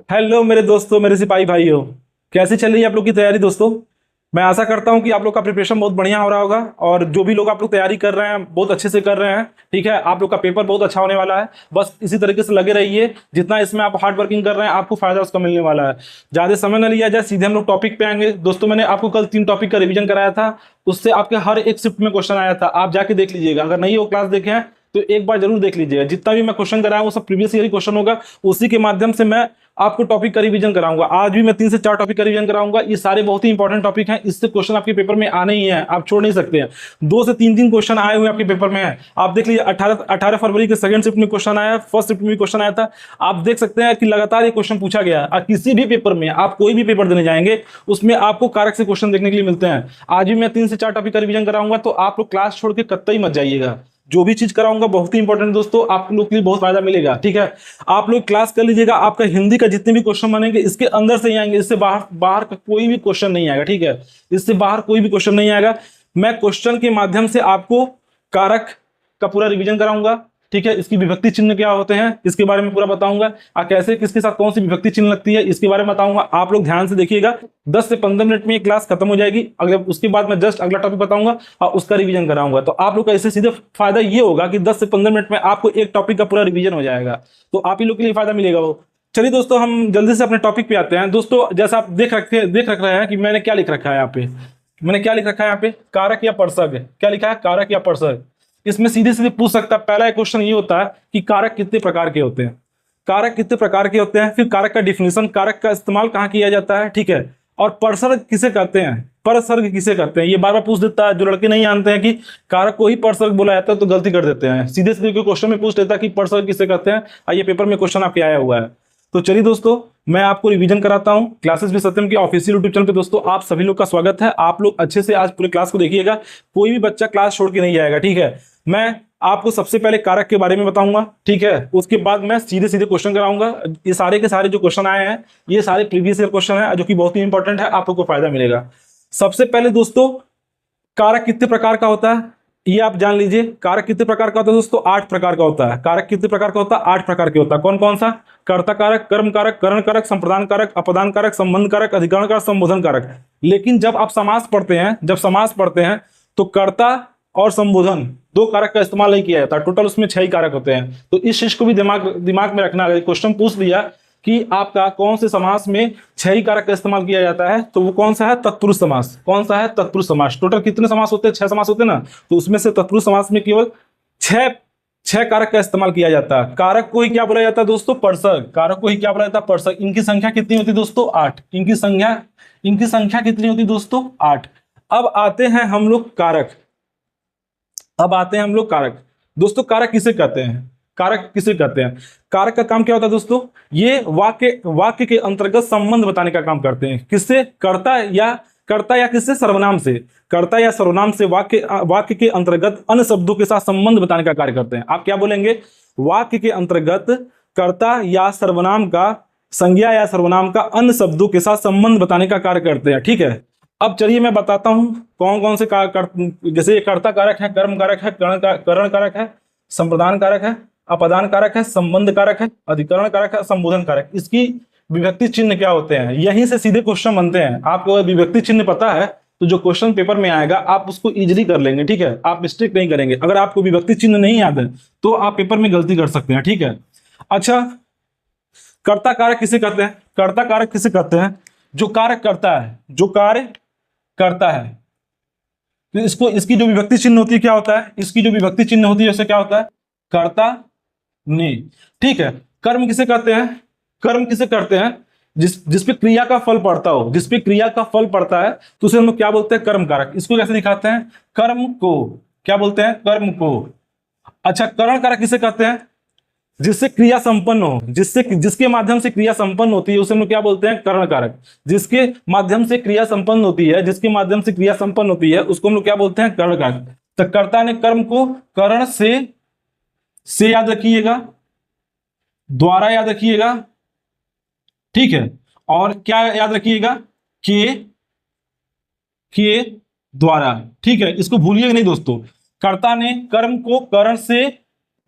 Hello मेरे दोस्तों, मेरे सिपाही भाइयों। कैसी चल रही है आप लोग की तैयारी दोस्तों? मैं आशा करता हूं कि आप लोग का प्रिपरेशन बहुत बढ़िया हो रहा होगा और जो भी लोग आप लोग तैयारी कर रहे हैं बहुत अच्छे से कर रहे हैं। ठीक है, आप लोग का पेपर बहुत अच्छा होने वाला है। बस इसी तरीके से लगे रहिए। जितना इसमें आप हार्ड वर्किंग कर रहे हैं आपको फायदा उसका मिलने वाला है। ज़्यादा समय न लिया जाए, सीधे हम लोग टॉपिक पे आएंगे। दोस्तों, मैंने आपको कल 3 टॉपिक का रिवीजन कराया था। उससे आपके हर एक शिफ्ट में क्वेश्चन आया था। आप जाके देख लीजिएगा। अगर नहीं वो क्लास देखे हैं तो एक बार जरूर देख लीजिएगा। जितना भी मैं क्वेश्चन कराया वो सब प्रीवियस ईयर क्वेश्चन होगा। उसी के माध्यम से मैं आपको टॉपिक का रिवीजन कराऊंगा। आज भी मैं 3 से 4 टॉपिक का रिवीजन कराऊंगा। ये सारे बहुत ही इंपॉर्टेंट टॉपिक हैं। इससे क्वेश्चन आपके पेपर में आने ही है, आप छोड़ नहीं सकते हैं। 2 से 3 क्वेश्चन आए हुए आपके पेपर में है। आप देख लीजिए, 18 फरवरी के सेकंड शिफ्ट में क्वेश्चन आया, फर्स्ट शिफ्ट में भी क्वेश्चन आया था। आप देख सकते हैं कि लगातार ये क्वेश्चन पूछा गया है। किसी भी पेपर में आप कोई भी पेपर देने जाएंगे उसमें आपको कारक से क्वेश्चन देखने के लिए मिलते हैं। आज भी मैं 3 से 4 टॉपिक का रिवीजन कराऊंगा, तो आप लोग क्लास छोड़ के कतई मत जाइएगा। जो भी चीज कराऊंगा बहुत ही इंपॉर्टेंट दोस्तों, आप लोग के लिए बहुत फायदा मिलेगा। ठीक है, आप लोग क्लास कर लीजिएगा। आपका हिंदी का जितने भी क्वेश्चन बनेंगे इसके अंदर से ही आएंगे, इससे बाहर बाहर का कोई भी क्वेश्चन नहीं आएगा। ठीक है, इससे बाहर कोई भी क्वेश्चन नहीं आएगा। मैं क्वेश्चन के माध्यम से आपको कारक का पूरा रिवीजन कराऊंगा। ठीक है, इसकी विभक्ति चिन्ह क्या होते हैं इसके बारे में पूरा बताऊंगा। कैसे किसके साथ कौन सी विभक्ति चिन्ह लगती है इसके बारे में बताऊंगा। आप लोग ध्यान से देखिएगा। 10 से 15 मिनट में ये क्लास खत्म हो जाएगी। अगले उसके बाद मैं जस्ट अगला टॉपिक बताऊंगा और उसका रिवीजन कराऊंगा। तो आप लोग का इससे सीधे फायदा ये होगा कि 10 से 15 मिनट में आपको एक टॉपिक का पूरा रिवीजन हो जाएगा। तो आप ही लोग के लिए फायदा मिलेगा वो। चलिए दोस्तों, हम जल्दी से अपने टॉपिक पे आते हैं। दोस्तों, जैसा आप देख रख रहे हैं कि मैंने क्या लिख रखा है यहाँ पे। मैंने क्या लिख रखा है यहाँ पे? कारक या परसग। क्या लिखा है? कारक या परसग। इसमें सीधे सीधे पूछ सकता है। पहला क्वेश्चन ये होता है कि कारक कितने प्रकार के होते हैं। कारक कितने प्रकार के होते हैं, फिर कारक का डिफिनेशन, कारक का इस्तेमाल कहाँ किया जाता है। ठीक है, और परसर्ग किसे कहते हैं, परसर्ग किसे कहते हैं, ये बार बार पूछ देता है। जो लड़के नहीं जानते हैं कि कारक को ही परसर्ग बोला जाता है तो गलती कर देते हैं। सीधे सीधे क्वेश्चन में पूछ देता है कि परसर्ग किसे कहते हैं। आइए, पेपर में क्वेश्चन आपके आया हुआ है। तो चलिए दोस्तों, मैं आपको रिवीजन कराता हूं। क्लासेस भी सत्यम के ऑफिशियल यूट्यूब चैनल पे दोस्तों आप सभी लोग का स्वागत है। आप लोग अच्छे से आज पूरे क्लास को देखिएगा। कोई भी बच्चा क्लास छोड़ के नहीं जाएगा। ठीक है, मैं आपको सबसे पहले कारक के बारे में बताऊंगा। ठीक है, उसके बाद मैं सीधे सीधे क्वेश्चन कराऊंगा। ये सारे के सारे जो क्वेश्चन आए हैं ये सारे प्रीवियस ईयर क्वेश्चन है, जो कि बहुत ही इंपॉर्टेंट है। आप लोग को फायदा मिलेगा। सबसे पहले दोस्तों, कारक कितने प्रकार का होता है ये आप जान लीजिए। कारक कितने प्रकार का होता है दोस्तों? 8 प्रकार का होता है। कारक कितने प्रकार का होता है? 8 प्रकार के होता है। कौन कौन सा? कर्ता कारक, कर्म कारक, करण कारक, संप्रदान कारक, अपदान कारक, संबंध कारक, अधिकरण कारक, संबोधन कारक। लेकिन जब आप समास पढ़ते हैं, तो कर्ता और संबोधन 2 कारक का इस्तेमाल नहीं किया जाता। टोटल उसमें 6 ही कारक होते हैं। तो इस चीज को भी दिमाग में रखना। अगर क्वेश्चन पूछ लिया कि आपका कौन से समास में 6 ही कारक का इस्तेमाल किया जाता है, तो वो कौन सा है? तत्पुरुष समास। कौन सा है? तत्पुरुष समास। टोटल कितने समास होते हैं? 6 समास होते हैं ना। तो उसमें से तत्पुरुष समास में केवल 6 कारक का इस्तेमाल किया जाता है। कारक को ही क्या बोला जाता है दोस्तों? परसर्ग। कारक को ही क्या बोला जाता है? परसर्ग। इनकी संख्या कितनी होती है दोस्तों? 8। इनकी संख्या कितनी होती है दोस्तों? 8। अब आते हैं हम लोग कारक। दोस्तों, कारक किसे कहते हैं? कारक का काम क्या होता है दोस्तों? ये वाक्य के अंतर्गत संबंध बताने का काम करते हैं। किससे? कर्ता या किससे? सर्वनाम से। कर्ता या सर्वनाम से वाक्य के अंतर्गत अन्य शब्दों के साथ संबंध बताने का कार्य करते हैं। आप क्या बोलेंगे? वाक्य के अंतर्गत कर्ता या सर्वनाम का, संज्ञा या सर्वनाम का अन्य शब्दों के साथ संबंध बताने का कार्य करते हैं। ठीक है, अब चलिए मैं बताता हूं कौन कौन से जैसे ये कर्ता कारक है, कर्म कारक है, करण कारक है, संप्रदान कारक है, अपदान कारक है, संबंध कारक है, अधिकरण कारक है, संबोधन कारक। इसकी विभक्ति चिन्ह क्या होते हैं? यहीं से सीधे क्वेश्चन बनते हैं। आपको अगर विभक्ति चिन्ह पता है तो जो क्वेश्चन पेपर में आएगा आप उसको इजीली कर लेंगे। ठीक है, आप मिस्टेक नहीं करेंगे। अगर आपको विभक्ति चिन्ह नहीं याद है तो आप पेपर में गलती कर सकते हैं। ठीक है, अच्छा, कर्ता कारक किसे कहते हैं? कर्ता कारक किसे कहते हैं? जो कार्य करता है। तो इसकी जो विभक्ति चिन्ह होती है क्या होता है? इसकी जो विभक्ति चिन्ह होती है उसे क्या होता है? कर्ता ने। ठीक है, कर्म किसे कहते हैं? कर्म किसे करते हैं? जिसपे क्रिया का फल पड़ता हो, है तो उसे हम लोग क्या बोलते हैं? कर्म कारक। इसको कैसे दिखाते हैं? कर्म को क्या बोलते हैं? कर्म को। अच्छा, करण कारक किसे कहते हैं? जिससे क्रिया संपन्न हो, जिसके माध्यम से क्रिया संपन्न होती है उसे हम लोग क्या बोलते हैं? करण कारक। जिसके माध्यम से क्रिया संपन्न होती है उसको हम लोग क्या बोलते हैं? करण कारक। तो कर्ता ने कर्म को करण से याद रखिएगा, द्वारा याद रखिएगा। ठीक है, और क्या याद रखिएगा? के द्वारा। ठीक है, इसको भूलिएगा नहीं दोस्तों। कर्ता ने कर्म को करण से,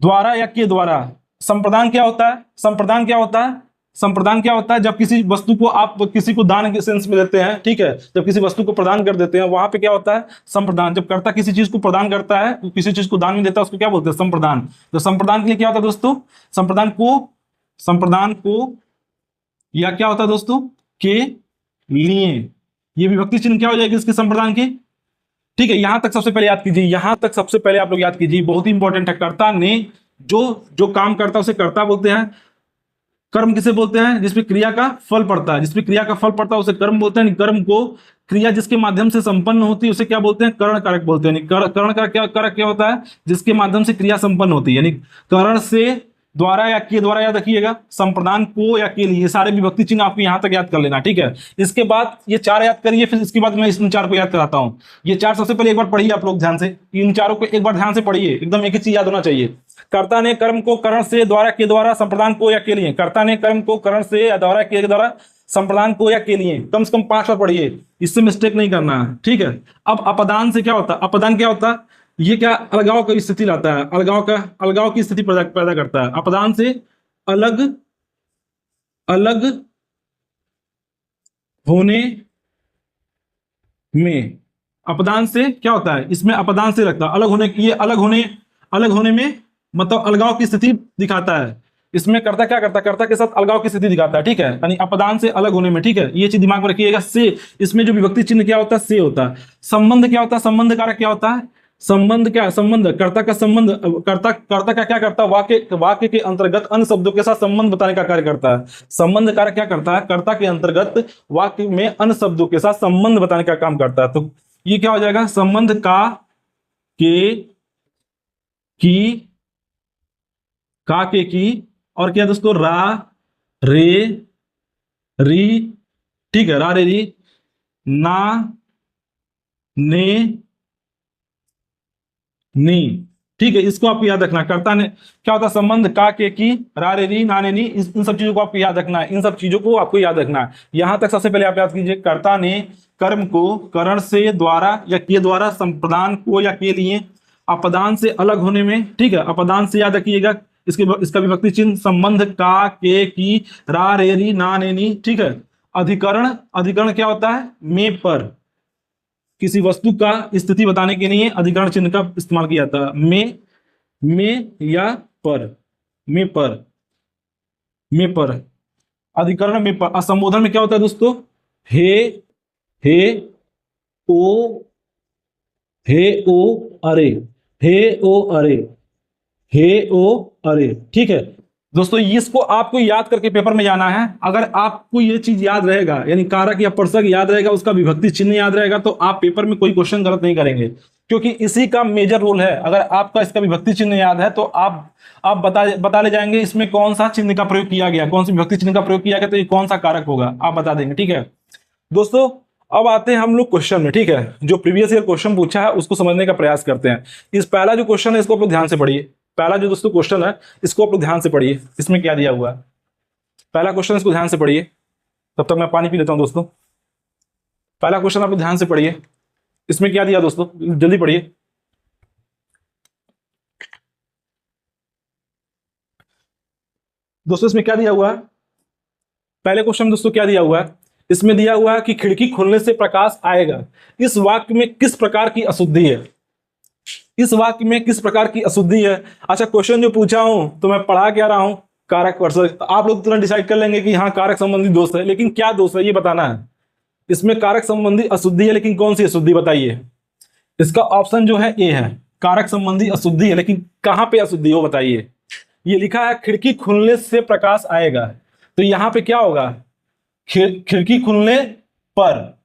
द्वारा या के द्वारा। संप्रदान क्या होता है? संप्रदान क्या होता है? जब किसी वस्तु को आप किसी को दान के सेंस में देते हैं, ठीक है, जब किसी वस्तु को प्रदान कर देते हैं, वहां पे क्या होता है? संप्रदान। जब कर्ता किसी चीज को प्रदान करता है, किसी चीज को दान में देता है, उसको क्या बोलते हैं? संप्रदान। तो संप्रदान के लिए क्या होता है दोस्तों? संप्रदान को या क्या होता है दोस्तों? के लिए। ये विभक्ति चिन्ह क्या हो जाएगी इसके संप्रदान की? ठीक है, यहां तक सबसे पहले याद कीजिए, यहां तक सबसे पहले आप लोग याद कीजिए, बहुत ही इंपॉर्टेंट है। कर्ता ने जो काम करता है उसे कर्ता बोलते हैं। कर्म किसे बोलते हैं? जिसपे क्रिया का फल पड़ता है, जिसपे क्रिया का फल पड़ता है उसे कर्म बोलते हैं। कर्म को, क्रिया जिसके माध्यम से संपन्न होती है उसे क्या बोलते हैं? करण कारक बोलते हैं। करण का क्या कारक क्या होता है? जिसके माध्यम से क्रिया संपन्न होती है, यानी करण से, द्वारा या के द्वारा, याद रखिएगा। संप्रदान को या के लिए, सारे विभक्ति चिन्ह आपको यहां तक याद कर लेना, ठीक है। इसके बाद ये चार याद करिए, फिर इसके बाद मैं इन चार को याद कराता हूं। ये चार सबसे पहले एक बार पढ़िए आप लोग ध्यान से, इन चारों को एक बार ध्यान से पढ़िए, एकदम एक ही चीज याद होना चाहिए। कर्ता ने कर्म को करण से, द्वारा, के द्वारा, संप्रदान को या के लिए। कर्ता ने कर्म को करण से या द्वारा, के द्वारा, संप्रदान को या के लिए। कम से कम 5 बार पढ़िए, इससे मिस्टेक नहीं करना है, ठीक है। अब अपदान से क्या होता है? अपदान क्या होता है? ये क्या अलगाव की स्थिति लाता है, अलगाव की स्थिति पैदा करता है। अपदान से अलग होने में, अपदान से क्या होता है? इसमें अपदान से लगता है अलग होने की, ये अलग होने में मतलब अलगाव की स्थिति दिखाता है। इसमें कर्ता क्या करता है? कर्ता के साथ अलगाव की स्थिति दिखाता है, ठीक है, यानी अपदान से अलग होने में, ठीक है। ये चीज दिमाग में रखिएगा। से, इसमें जो विभक्ति चिन्ह क्या होता है? से होता है। संबंध क्या होता है? संबंध कारक क्या होता है? संबंध क्या? संबंध, कर्ता का संबंध, कर्ता का क्या करता है? वाक्य के अंतर्गत अन्य शब्दों के साथ संबंध बताने का कार्य करता है। संबंध कारक क्या करता है? कर्ता के अंतर्गत वाक्य में अन्य शब्दों के साथ संबंध बताने का काम करता है। तो ये क्या हो जाएगा? संबंध का, के, की, का, के, की, और क्या दोस्तों? रा, रे, री, ठीक है, रा, रे, री, ना, ने, नी, ठीक है। इसको आपको याद रखना। कर्ता ने क्या होता है? संबंध का, के, की, रा, रे, री, ना, ने, नी, इन सब चीजों को आपको याद रखना है। इन सब चीजों को आपको याद रखना है। यहां तक सबसे पहले आप याद कीजिए, कर्ता ने कर्म को करण से, द्वारा या के द्वारा, संप्रदान को या के लिए, अपदान से अलग होने में, ठीक है, अपदान से याद रखिएगा। इसका विभक्ति चिन्ह संबंध का, के, की, रा, रे, री, ना, ने, नी, ठीक है। अधिकरण क्या होता है? में, पर। किसी वस्तु का स्थिति बताने के लिए अधिकरण चिन्ह का इस्तेमाल किया जाता है। में या पर, में पर, में पर, अधिकरण में पर। असंबोधन में क्या होता है दोस्तों? हे, ओ, अरे, हे, ओ, अरे, हे, ओ, अरे, ठीक है दोस्तों। इसको आपको याद करके पेपर में जाना है। अगर आपको ये चीज याद रहेगा, यानी कारक या प्रसक याद रहेगा, उसका विभक्ति चिन्ह याद रहेगा, तो आप पेपर में कोई क्वेश्चन गलत नहीं करेंगे, क्योंकि इसी का मेजर रोल है। अगर आपका इसका विभक्ति चिन्ह याद है तो आप बता ले जाएंगे इसमें कौन सा चिन्ह का प्रयोग किया गया, कौन सी विभक्ति चिन्ह का प्रयोग किया गया, तो ये कौन सा कारक होगा आप बता देंगे, ठीक है दोस्तों। अब आते हैं हम लोग क्वेश्चन में, ठीक है। जो प्रीवियस ईयर क्वेश्चन पूछा है उसको समझने का प्रयास करते हैं। इस पहला जो क्वेश्चन है इसको आप लोग ध्यान से पढ़िए। पहला जो दोस्तों क्वेश्चन है इसको आप लोग ध्यान से पढ़िए। इसमें क्या दिया हुआ है? पहला क्वेश्चन, इसको ध्यान से पढ़िए। तब तक मैं पानी पी लेता हूं दोस्तों। पहला क्वेश्चन आप लोग ध्यान से पढ़िए। इसमें क्या दिया दोस्तों? जल्दी पढ़िए। दोस्तों इसमें क्या दिया हुआ है? पहले क्वेश्चन दोस्तों क्या दिया हुआ है? इसमें दिया हुआ है कि खिड़की खुलने से प्रकाश आएगा। इस वाक्य में किस प्रकार की अशुद्धि है? इस वाक्य में किस प्रकार की अशुद्धि है? अच्छा, क्वेश्चन जो पूछा हूं तो मैं पढ़ा क्या रहा हूं? कारक प्रसक। तो आप लोग तुरंत डिसाइड कर लेंगे कि हाँ कारक संबंधी दोष है, लेकिन क्या दोष है ये बताना है। इसमें कारक संबंधी अशुद्धि है, लेकिन कौन सी अशुद्धि बताइए? इसका ऑप्शन जो है ए है, कारक संबंधी अशुद्धि है, लेकिन कहां पे अशुद्धि हो बताइए? ये लिखा है खिड़की खुलने से प्रकाश आएगा, तो यहां पे क्या होगा? खिड़की खुलने पर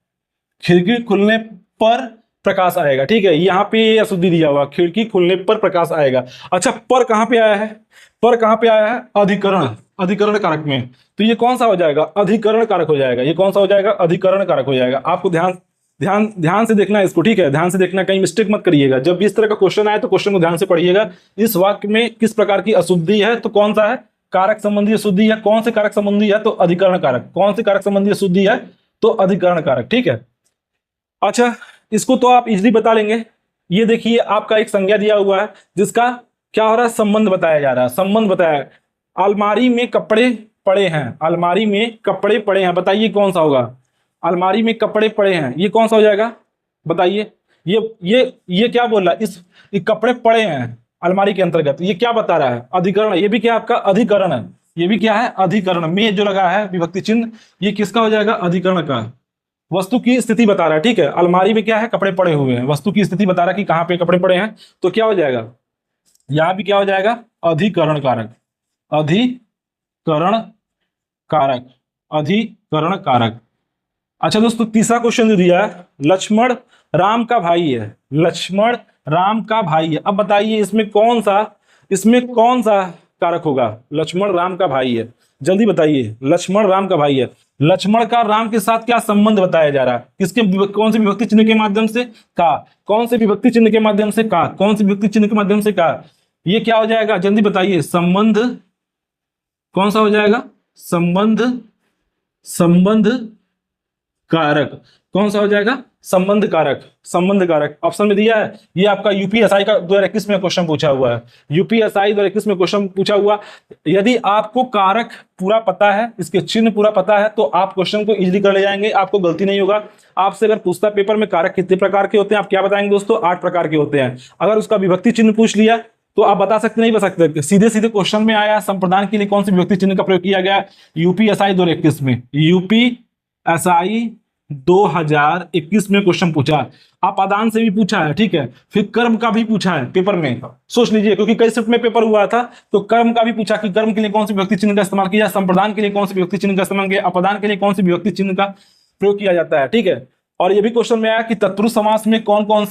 प्रकाश आएगा, ठीक है। यहाँ पे अशुद्धि दिया हुआ, खिड़की खुलने पर प्रकाश आएगा। अच्छा, पर कहां पे आया है? पर कहां पे आया है? अधिकरण कारक में। तो ये कौन सा हो जाएगा? अधिकरण कारक हो जाएगा। ये कौन सा हो जाएगा? अधिकरण कारक हो जाएगा। आपको ध्यान से देखना है इसको, ठीक है, ध्यान से देखना, कहीं मिस्टेक मत करिएगा। जब भी इस तरह का क्वेश्चन आए तो क्वेश्चन को ध्यान से पढ़िएगा। इस वाक्य में किस प्रकार की अशुद्धि है, तो कौन सा है? कारक संबंधी अशुद्धि है। कौन से कारक संबंधी है? तो अधिकरण कारक। कौन से कारक संबंधी अशुद्धि है? तो अधिकरण कारक, ठीक है। अच्छा, इसको तो आप इजीली बता लेंगे। ये देखिए आपका एक संज्ञा दिया हुआ है जिसका क्या हो रहा है? संबंध बताया जा रहा है। संबंध बताया, अलमारी में कपड़े पड़े हैं, अलमारी में कपड़े पड़े हैं, बताइए कौन सा होगा? अलमारी में कपड़े पड़े हैं, ये कौन सा हो जाएगा? बताइए। ये क्या बोल रहा है? ये कपड़े पड़े हैं अलमारी के अंतर्गत, ये क्या बता रहा है? अधिकरण है। ये भी क्या आपका अधिकरण है? ये भी क्या है? अधिकरण में जो लगा है विभक्ति चिन्ह, ये किसका हो जाएगा? अधिकरण का। वस्तु की स्थिति बता रहा है, ठीक है। अलमारी में क्या है? कपड़े पड़े हुए हैं, वस्तु की स्थिति बता रहा है कि कहां पे कपड़े पड़े हैं, तो क्या हो जाएगा? यहां भी क्या हो जाएगा? अधिकरण कारक। अधिकरण कारक। अधिकरण कारक। अच्छा दोस्तों, तीसरा क्वेश्चन जो दिया है, लक्ष्मण राम का भाई है। लक्ष्मण राम का भाई है। अब बताइए इसमें कौन सा कारक होगा? लक्ष्मण राम का भाई है, जल्दी बताइए। लक्ष्मण राम का भाई है, लक्ष्मण का राम के साथ क्या संबंध बताया जा रहा है? किसके, कौन से विभक्ति चिन्ह के माध्यम से? का। कौन से विभक्ति चिन्ह के माध्यम से? का। कौन से विभक्ति चिन्ह के माध्यम से? का। ये क्या हो जाएगा? जल्दी बताइए। संबंध। कौन सा हो जाएगा? संबंध। संबंध कारक। कौन सा हो जाएगा? संबंध कारक। संबंध कारक ऑप्शन में दिया है। ये आपका यूपीएसआई का 2021 में क्वेश्चन पूछा हुआ है। यूपीएसआई 2021 में क्वेश्चन पूछा हुआ। यदि आपको कारक पूरा पता है, इसके चिन्ह पूरा पता है, तो आप क्वेश्चन को इजीली कर ले जाएंगे, आपको गलती नहीं होगा। आपसे अगर पूछता पेपर में कारक कितने प्रकार के होते हैं, आप क्या बताएंगे दोस्तों? 8 प्रकार के होते हैं। अगर उसका विभक्ति चिन्ह पूछ लिया तो आप बता सकते नहीं बता सकते। सीधे सीधे क्वेश्चन में आया, संप्रदान के लिए कौन सी विभक्ति चिन्ह का प्रयोग किया गया? यूपीएसआई 2021 में। यूपीएसआई 2021 में क्वेश्चन पूछा। अपादान से भी पूछा है, ठीक है। फिर कर्म का भी पूछा है पेपर में, सोच लीजिए, क्योंकि कई शिफ्ट में पेपर हुआ था, तो कर्म का भी पूछा कि कर्म के लिए कौन सी विभक्ति चिन्ह का इस्तेमाल किया, संप्रदान के लिए कौन सी विभक्ति चिन्ह का इस्तेमाल किया, अपदान के लिए कौन सी विभक्ति चिन्ह का प्रयोग किया जाता है, ठीक है। और ये भी क्वेश्चन में आया कि तत्पुरुष समास में कौन कौन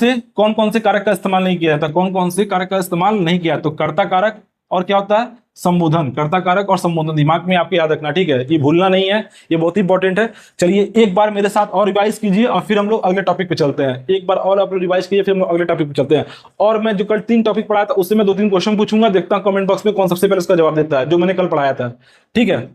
से कारक का इस्तेमाल नहीं किया था, कौन कौन से कारक का इस्तेमाल नहीं किया। तो कर्ता कारक और क्या होता है? संबोधन। कर्ता कारक और संबोधन दिमाग में आपको याद रखना, ठीक है। ये भूलना नहीं है, ये बहुत ही इंपॉर्टेंट है। चलिए एक बार मेरे साथ और रिवाइज कीजिए और फिर हम लोग अगले टॉपिक पे चलते हैं। एक बार और आप लोग रिवाइज कीजिए, फिर हम लोग अगले टॉपिक पे चलते हैं। और मैं जो कल 3 टॉपिक पढ़ाया था उससे मैं 2-3 क्वेश्चन पूछूंगा, देखता हूं कमेंट बॉक्स में कौन सबसे पहले उसका जवाब देता है, जो मैंने कल पढ़ाया था, ठीक है।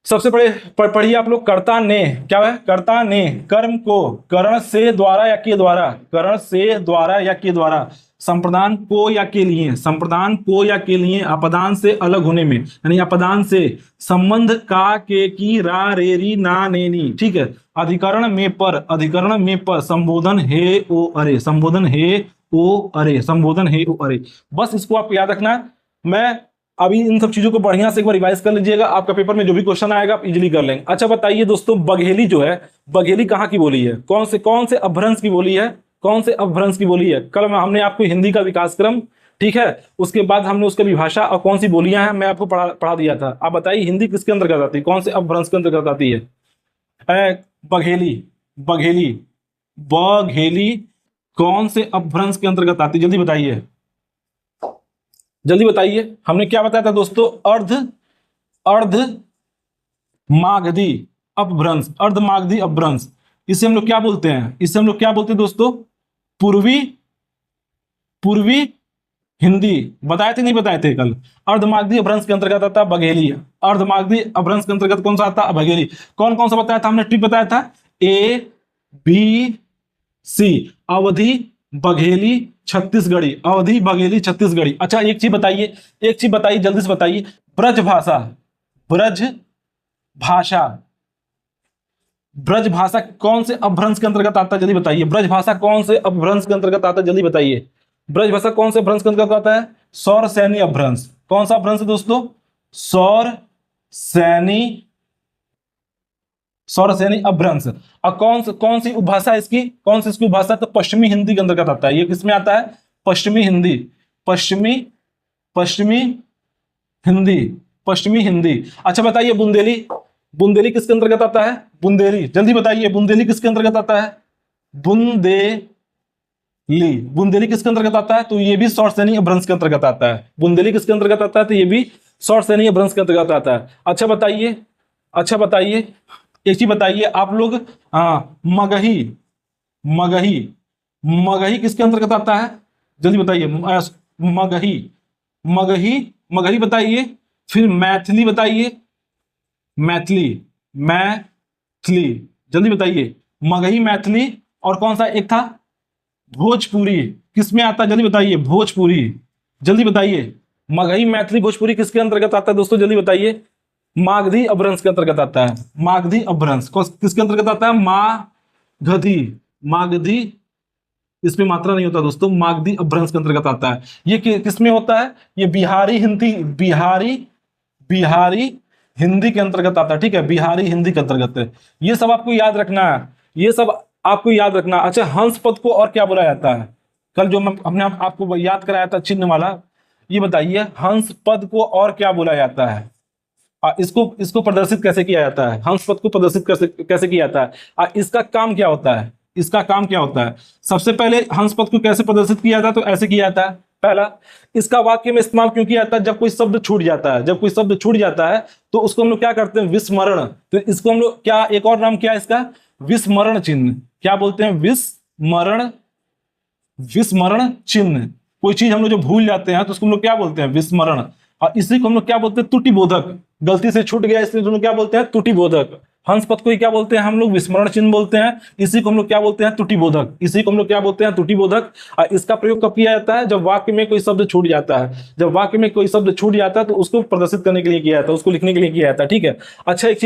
सबसे पढ़िए आप लोग। कर्ता ने, क्या है? कर्ता ने कर्म को करण से, द्वारा या के द्वारा, करण से, द्वारा या के द्वारा, संप्रदान को या के लिए, संप्रदान को या के लिए, अपदान से अलग होने में, यानी अपदान से, संबंध का, के, की, रा, रे, री, ना, ने, नी, ठीक है। अधिकरण में पर, अधिकरण में पर, संबोधन हे ओ अरे, संबोधन हे ओ अरे, संबोधन हे ओ अरे। बस इसको आप याद रखना। मैं अभी इन सब चीजों को बढ़िया से एक बार रिवाइज कर लीजिएगा, आपका पेपर में जो भी क्वेश्चन आएगा आप इजीली कर लेंगे। अच्छा बताइए दोस्तों, बघेली जो है, बघेली कहाँ की बोली है? कौन से अपभ्रंश की बोली है? कौन से अपभ्रंश की बोली है? कल हमने आपको हिंदी का विकास क्रम, ठीक है, उसके बाद हमने उसके विभाषा और कौन सी बोलियां हैं मैं आपको पढ़ा दिया था। आप बताइए हिंदी किसके अंतर्गत आती है, कौन से अपभ्रंश के अंतर्गत आती है? बघेली, बघेली, बघेली कौन से अपभ्रंश के अंतर्गत आती है? जल्दी बताइए, जल्दी बताइए। हमने क्या बताया था दोस्तों? अर्ध मागधी अपभ्रंश, अर्ध मागधी अपभ्रंश। इसे हम लोग क्या बोलते हैं? इसे हम लोग क्या बोलते हैं दोस्तों? पूर्वी हिंदी। बताए थे नहीं बताए थे कल? अर्धमागधी अपभ्रंश के अंतर्गत आता है बघेली। अर्धमागधी अपभ्रंश के अंतर्गत कौन सा आता है? बघेली। कौन कौन सा बताया था हमने? ट्रिक बताया था, ए बी सी, अवधि, बघेली, छत्तीसगढ़ी, अवधि, बघेली, छत्तीसगढ़ी। अच्छा एक चीज बताइए, एक चीज बताइए, जल्दी से बताइए। ब्रज भाषा, ब्रज भाषा, ब्रज भाषा कौन से अपभ्रंश के अंतर्गत आता है? जल्दी बताइए। ब्रज भाषा कौन से अपभ्रंश के अंतर्गत आता है? जल्दी बताइए। ब्रज भाषा कौन से अपभ्रंश के अंतर्गत आता है? सौर सैनी अपभ्रंश। कौन सा अपभ्रंश है दोस्तों? सौर सैनी, सौर सैनी अपभ्रंश। और कौन सी उपभाषा इसकी, कौन सी इसकी उपभाषा? तो पश्चिमी हिंदी के अंतर्गत आता है। ये किसमें आता है? पश्चिमी हिंदी, पश्चिमी हिंदी, पश्चिमी हिंदी। अच्छा बताइए बुंदेली, बुंदेली किसके अंतर्गत आता है? बुंदेली, जल्दी बताइए, बुंदेली किसके अंतर्गत आता है? बुंदेली, बुंदेली किसके अंतर्गत आता है? तो ये भी सौर सैनी अपभ्रंश के अंतर्गत आता है। बुंदेली किसके अंतर्गत आता है? तो ये भी सौर सैनी अपभ्रंश के अंतर्गत आता है। अच्छा बताइए, अच्छा बताइए, एक चीज बताइए आप लोग, मगही, मगही, मगही किसके अंतर्गत आता है? जल्दी बताइए। मगही, मगही, मगही बताइए। फिर मैथिली बताइए, मैथिली, मैथिली, जल्दी बताइए। मगही, मैथिली, और कौन सा एक था? भोजपुरी किसमें आता है? जल्दी बताइए। भोजपुरी, जल्दी बताइए। मगही, मैथिली, भोजपुरी किसके अंतर्गत आता है दोस्तों? जल्दी बताइए। मागधी अपभ्रंश के अंतर्गत आता है। मागधी अपभ्रंश किसके अंतर्गत आता है? मागधी। मागधी, इसमें मात्रा नहीं होता दोस्तों, मागधी अपभ्रंश के अंतर्गत आता है। ये किसमें होता है? ये बिहारी हिंदी, बिहारी हिंदी के अंतर्गत आता है। ठीक है, बिहारी हिंदी के अंतर्गत है। ये सब आपको याद रखना है, ये सब आपको याद रखना। अच्छा, हंस पद को और क्या बोला जाता है? कल जो हमने आपको याद कराया था चिन्ह वाला, ये बताइए हंस पद को और क्या बोला जाता है? इसको इसको प्रदर्शित कैसे किया जाता है? हंस पद को प्रदर्शित कैसे किया जाता है? इसका काम क्या होता है? इसका काम क्या होता है? सबसे पहले हंस पद को कैसे प्रदर्शित किया जाता है? तो ऐसे किया जाता है। पहला, इसका वाक्य में इस्तेमाल क्यों किया जाता है? जब कोई शब्द छूट जाता है, जब कोई शब्द छूट जाता है तो उसको हम लोग क्या करते हैं? विस्मरण। तो इसको हम लोग क्या, एक और नाम क्या है इसका? विस्मरण चिन्ह। क्या बोलते हैं? विस्मरण, विस्मरण चिन्ह। कोई चीज हम लोग जो भूल जाते हैं तो उसको हम लोग क्या बोलते हैं? विस्मरण। और इसी को हम लोग क्या बोलते हैं? त्रुटि बोधक। गलती से छूट गया इसलिए दोनों क्या बोलते हैं? त्रुटि बोधक। हंस पद को ही क्या बोलते हैं हम लोग? विस्मरण चिन्ह बोलते हैं। इसी को हम लोग क्या बोलते हैं? त्रुटि बोधक। इसी को हम लोग क्या बोलते हैं? त्रुटि बोधक। और इसका प्रयोग कब किया जाता है? जब वाक्य में कोई शब्द छूट जाता है। जब वाक्य में कोई शब्द छूट जाता है तो उसको प्रदर्शित करने के लिए किया जाता है, उसको लिखने के लिए किया जाता है। ठीक है। अच्छा, एक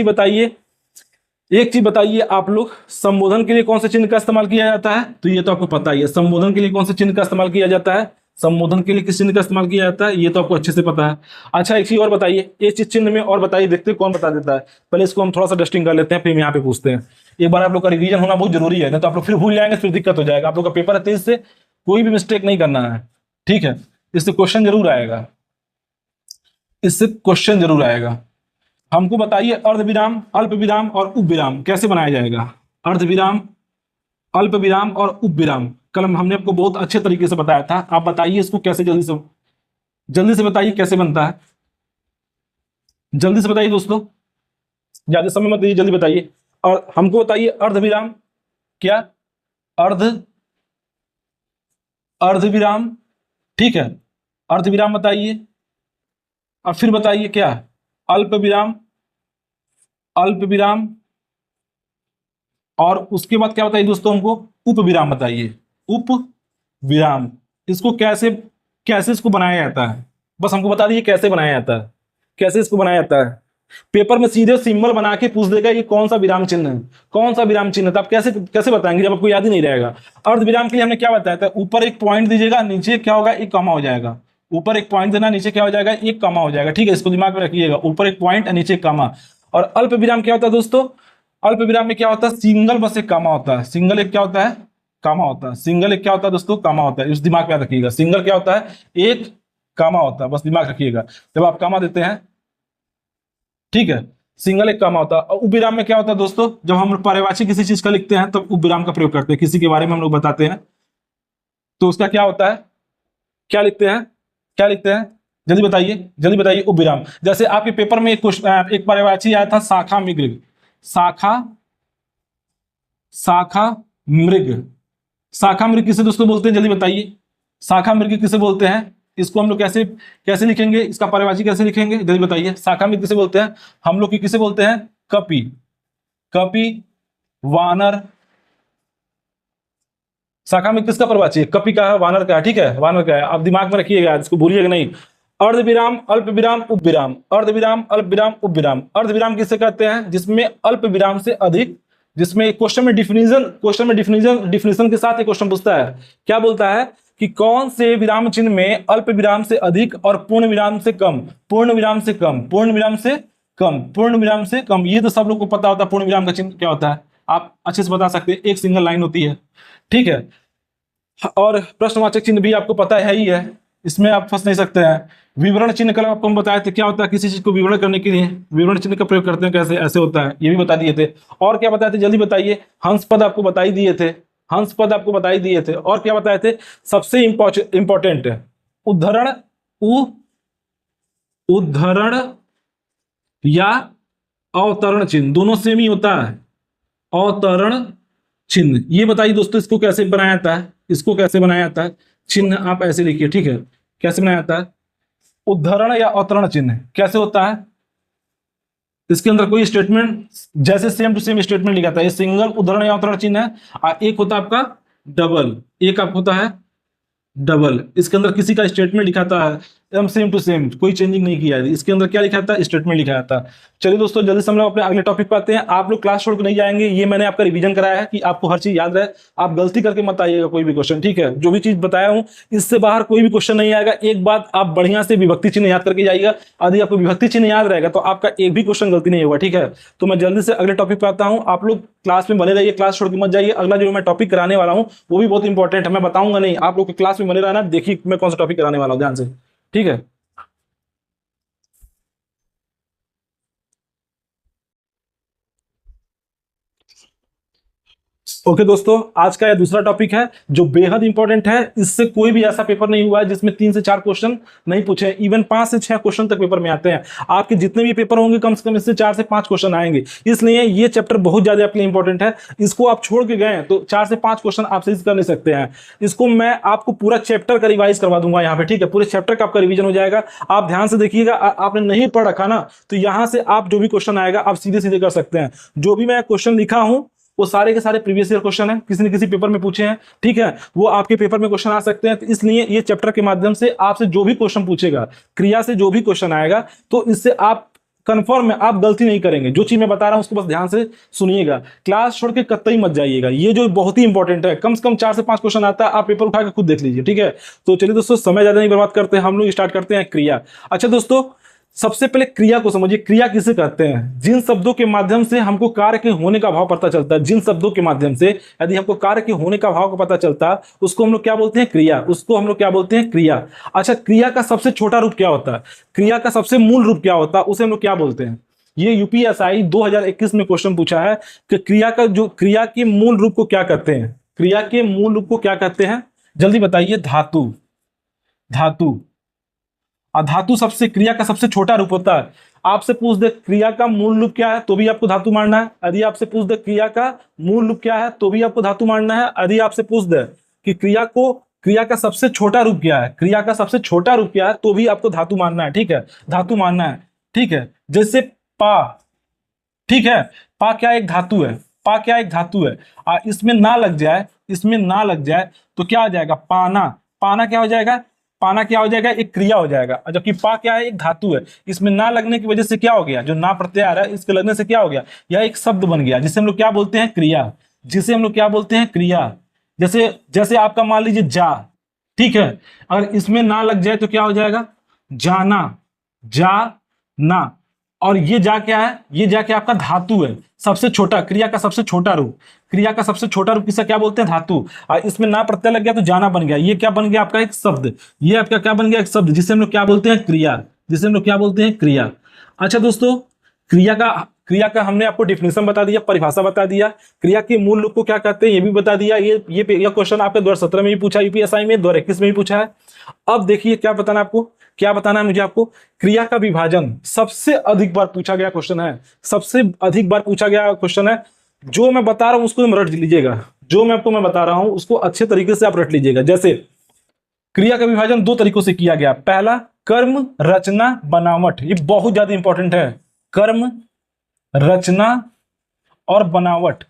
चीज बताइए आप लोग, संबोधन के लिए कौन से चिन्ह का इस्तेमाल किया जाता है? तो ये तो आपको पता ही है, संबोधन के लिए कौन से चिन्ह का इस्तेमाल किया जाता है? संबोधन के लिए किस चिन्ह का इस्तेमाल किया जाता है? ये तो आपको अच्छे से पता है। अच्छा, एक चीज और बताइए, एक चीज चिन्ह में और बताइए, देखते हैं कौन बता देता है। पहले इसको हम थोड़ा सा डस्टिंग कर लेते हैं, फिर यहाँ पे पूछते हैं। एक बार आप लोग का रिवीजन होना बहुत जरूरी है, नहीं तो आप लोग फिर भूल जाएंगे, फिर दिक्कत हो जाएगा। आप लोग का पेपर है तेज से, कोई भी मिस्टेक नहीं करना है। ठीक है, इससे क्वेश्चन जरूर आएगा, इससे क्वेश्चन जरूर आएगा। हमको बताइए अर्धविराम, अल्पविराम और उपविराम कैसे बनाया जाएगा? अर्धविराम, अल्पविराम और उपविराम कल हमने आपको बहुत अच्छे तरीके से बताया था। आप बताइए इसको कैसे, जल्दी से बताइए कैसे बनता है। जल्दी से बताइए दोस्तों, ज्यादा समय मत दीजिए, जल्दी बताइए। और हमको बताइए अर्धविराम क्या? अर्धविराम। ठीक है, अर्धविराम बताइए। और फिर बताइए क्या? अल्पविराम, अल्पविराम। और उसके बाद क्या बताइए दोस्तों? हमको उपविराम बताइए। उपविराम। इसको कैसे कैसे इसको बनाया जाता है? बस हमको बता दीजिए कैसे बनाया जाता है, कैसे इसको बनाया जाता है। पेपर में सीधे सिंबल बना के पूछ देगा ये कौन सा विराम चिन्ह है, कौन सा विराम चिन्ह है, तो आप कैसे कैसे बताएंगे जब आपको याद ही नहीं रहेगा। अर्धविराम के लिए हमने क्या बताया था? ऊपर एक पॉइंट दीजिएगा, नीचे क्या होगा? एक कॉमा हो जाएगा। ऊपर एक पॉइंट देना, नीचे क्या हो जाएगा? एक कॉमा हो जाएगा। ठीक है, इसको दिमाग में रखिएगा, ऊपर एक पॉइंट और नीचे एक कॉमा। और अल्प विराम क्या होता है दोस्तों? अल्प विराम में क्या होता है? सिंगल बस एक कॉमा होता है। सिंगल एक क्या होता है? कॉमा होता है। सिंगल एक क्या होता है दोस्तों? कॉमा होता है। इस दिमाग में रखिएगा, सिंगल क्या होता है? एक कॉमा होता है, बस दिमाग रखिएगा जब आप कॉमा देते हैं। ठीक है, सिंगल एक कॉमा होता है। और उपविराम में क्या होता है दोस्तों? जब हम पर्यायवाची किसी चीज का लिखते हैं तो उपविराम का प्रयोग करते हैं, किसी के बारे में हम लोग बताते हैं तो उसका क्या होता है? क्या लिखते हैं? क्या लिखते हैं? जल्दी बताइए, जल्दी बताइए। उपविराम। जैसे आपके पेपर में एक क्वेश्चन, एक पर्यायवाची आया था, शाखा मृग। शाखा, शाखा मृग। शाखा मृग किसे दोस्तों बोलते हैं? जल्दी बताइए। शाखा मृग किसे बोलते हैं? इसको हम लोग कैसे कैसे लिखेंगे? इसका पर्यायवाची कैसे लिखेंगे? जल्दी बताइए। शाखा मृग किसे बोलते हैं? हम लोग की किसे बोलते हैं? कपि, कपि, वानर। शाखा में किसका पर्यायवाची है? कपि का है, वानर का है। ठीक है, वानर का है, आप दिमाग में रखिएगा, इसको भूलिएगा नहीं। अर्धविराम, अल्पविराम, उपविराम। अर्धविराम, अल्पविराम, उपविराम। अर्धविराम किसे कहते हैं? जिसमें अल्प विराम से अधिक, जिसमें क्वेश्चन में डिफिनीशन के साथ एक क्वेश्चन पूछता है, क्या बोलता है कि कौन से विराम चिन्ह में अल्प विराम से अधिक और पूर्ण विराम से कम, पूर्ण विराम से कम, पूर्ण विराम से कम, पूर्ण विराम से कम। ये तो सब लोग को पता होता है पूर्ण विराम का चिन्ह क्या होता है, आप अच्छे से बता सकते हैं, एक सिंगल लाइन होती है। ठीक है, और प्रश्नवाचक चिन्ह भी आपको पता है ही है, इसमें आप फंस नहीं सकते हैं। विवरण चिन्ह कल आपको हम बताए थे, क्या होता है? किसी चीज को विवरण करने के लिए विवरण चिन्ह का प्रयोग करते हैं, कैसे ऐसे होता है, ये भी बता दिए थे। और क्या बताए थे? जल्दी बताइए। हंस पद आपको बता ही दिए थे, हंस पद आपको बता ही दिए थे। और क्या बताए थे? सबसे इंपॉर्टेंट उद्धरण, उद्धरण या अवतरण चिन्ह, दोनों सेम ही होता है। अवतरण चिन्ह, ये बताइए दोस्तों इसको कैसे बनाया जाता है? इसको कैसे बनाया जाता है? चिन्ह आप ऐसे लिखिए। ठीक है, कैसे बनाया जाता है? उद्धरण या अवतरण चिन्ह कैसे होता है? इसके अंदर कोई स्टेटमेंट, जैसे सेम टू सेम स्टेटमेंट लिखा था, ये सिंगल उद्धरण या अवतरण चिन्ह है। और एक होता है आपका डबल, एक आपका होता है डबल। इसके अंदर किसी का स्टेटमेंट लिखा था, एकदम सेम टू सेम, कोई चेंजिंग नहीं किया है। इसके अंदर क्या लिखा था, स्टेटमेंट लिखा था। चलिए दोस्तों, जल्दी से हम लोग अपने अगले टॉपिक पे आते हैं। आप लोग क्लास छोड़ के नहीं जाएंगे, ये मैंने आपका रिवीजन कराया है कि आपको हर चीज याद रहे। आप गलती करके मत आइएगा कोई भी क्वेश्चन, ठीक है। जो भी चीज बताया हूँ इससे बाहर कोई भी क्वेश्चन नहीं आएगा। एक बात आप बढ़िया से विभक्ति चिन्ह याद करके जाइएगा। यदि आपको विभक्ति चिन्ह याद रहेगा तो आपका एक भी क्वेश्चन गलती नहीं होगा, ठीक है। तो मैं जल्दी से अगले टॉपिक पे आता हूँ। आप लोग क्लास में बने रहिए, क्लास छोड़ के मत जाइए। अगला जो मैं टॉपिक कराने वाला हूँ वो भी बहुत इंपॉर्टेंट है, मैं बताऊंगा नहीं, आप लोग क्लास में बने रहना। देखिए मैं कौन सा टॉपिक कराने वाला हूँ ध्यान से, ठीक है। ओके दोस्तों, आज का यह दूसरा टॉपिक है जो बेहद इंपॉर्टेंट है। इससे कोई भी ऐसा पेपर नहीं हुआ है जिसमें 3 से 4 क्वेश्चन नहीं पूछे। इवन 5 से 6 क्वेश्चन तक पेपर में आते हैं। आपके जितने भी पेपर होंगे कम से कम इससे 4 से 5 क्वेश्चन आएंगे। इसलिए ये चैप्टर बहुत ज्यादा आपके लिए इंपॉर्टेंट है। इसको आप छोड़ के गए तो 4 से 5 क्वेश्चन आप सही कर नहीं सकते हैं। इसको मैं आपको पूरा चैप्टर का रिवाइज करवा दूंगा यहाँ पे, ठीक है। पूरे चैप्टर का आपका रिवीजन हो जाएगा। आप ध्यान से देखिएगा, आपने नहीं पढ़ रखा ना तो यहाँ से आप जो भी क्वेश्चन आएगा आप सीधे सीधे कर सकते हैं। जो भी मैं क्वेश्चन लिखा हूं वो सारे के सारे प्रीवियस ईयर क्वेश्चन है, किसी न किसी पेपर में पूछे हैं, ठीक है। वो आपके पेपर में क्वेश्चन आ सकते हैं। तो इसलिए ये चैप्टर के माध्यम से आपसे जो भी क्वेश्चन पूछेगा, क्रिया से जो भी क्वेश्चन आएगा, तो इससे आप कंफर्म है आप गलती नहीं करेंगे। जो चीज मैं बता रहा हूं उसको बस ध्यान से सुनिएगा, क्लास छोड़ के कतई मत जाइएगा। ये जो बहुत ही इंपॉर्टेंट है, कम से कम 4 से 5 क्वेश्चन आता है, आप पेपर उठा के खुद देख लीजिए, ठीक है। तो चलिए दोस्तों, समय ज्यादा नहीं बर्बाद करते हैं, हम लोग स्टार्ट करते हैं क्रिया। अच्छा दोस्तों, सबसे पहले क्रिया को समझिए। क्रिया किसे कहते हैं? जिन शब्दों के माध्यम से हमको कार्य के होने का भाव पता चलता है, जिन शब्दों के माध्यम से यदि हमको कार्य के होने का भाव का पता चलता है उसको हम लोग क्या बोलते हैं? क्रिया। उसको हम लोग क्या बोलते हैं? क्रिया। अच्छा, क्रिया का सबसे छोटा रूप क्या होता है? क्रिया का सबसे मूल रूप क्या होता है? उसे हम लोग क्या बोलते हैं? ये यूपीएसआई 2021 में क्वेश्चन पूछा है कि क्रिया के मूल रूप को क्या कहते हैं? क्रिया के मूल रूप को क्या कहते हैं? जल्दी बताइए। धातु। धातु। धातु सबसे क्रिया का सबसे छोटा रूप होता है। आपसे पूछ दे क्रिया का मूल रूप क्या है तो भी आपको धातु मानना है। यदि आपसे पूछ दे क्रिया का मूल रूप क्या है तो भी आपको धातु मानना है। यदि आपसे पूछ दे कि क्रिया का सबसे छोटा रूप क्या है, क्रिया का सबसे छोटा रूप क्या है, तो भी आपको धातु मानना है, ठीक है। धातु मानना है, ठीक है। जैसे पा, ठीक है। पा क्या एक धातु है? पा क्या एक धातु है? इसमें ना लग जाए, इसमें ना लग जाए तो क्या हो जाएगा? पाना। पाना क्या हो जाएगा? पाना क्या हो जाएगा? एक क्रिया हो जाएगा। जबकि पा क्या है? एक धातु है। इसमें ना लगने की वजह से क्या हो गया? जो ना प्रत्यय आ रहा है इसके लगने से क्या हो गया? यह एक शब्द बन गया जिसे हम लोग क्या बोलते हैं? क्रिया। जिसे हम लोग क्या बोलते हैं? क्रिया। जैसे जैसे आपका मान लीजिए जा, ठीक है। अगर इसमें ना लग जाए तो क्या हो जाएगा? जाना। जा ना। और ये जा क्या है? ये जा क्या? आपका धातु है। सबसे छोटा, क्रिया का सबसे छोटा रूप। क्रिया का सबसे छोटा रूप किसे क्या बोलते हैं? धातु। और इसमें ना प्रत्यय लग गया तो जाना बन गया। ये क्या बन गया? आपका एक शब्द। ये आपका क्या बन गया? एक शब्द, जिसे हम लोग क्या बोलते हैं? क्रिया। जिसे हम लोग क्या बोलते हैं? क्रिया। अच्छा दोस्तों, क्रिया का हमने आपको डिफिनेशन बता दिया, परिभाषा बता दिया, क्रिया के मूल रूप को क्या कहते हैं ये भी बता दिया। ये क्वेश्चन आपके 2017 में भी पूछा, यूपीएसआई में 2021 में भी पूछा है। अब देखिए क्या बताना आपको, क्या बताना है मुझे आपको। क्रिया का विभाजन सबसे अधिक बार पूछा गया क्वेश्चन है, सबसे अधिक बार पूछा गया क्वेश्चन है। जो मैं बता रहा हूं उसको तुम रट लीजिएगा, जो मैं बता रहा हूं उसको अच्छे तरीके से आप रट लीजिएगा। जैसे क्रिया का विभाजन 2 तरीकों से किया गया। पहला, कर्म रचना बनावट। ये बहुत ज्यादा इंपॉर्टेंट है। कर्म रचना और बनावट।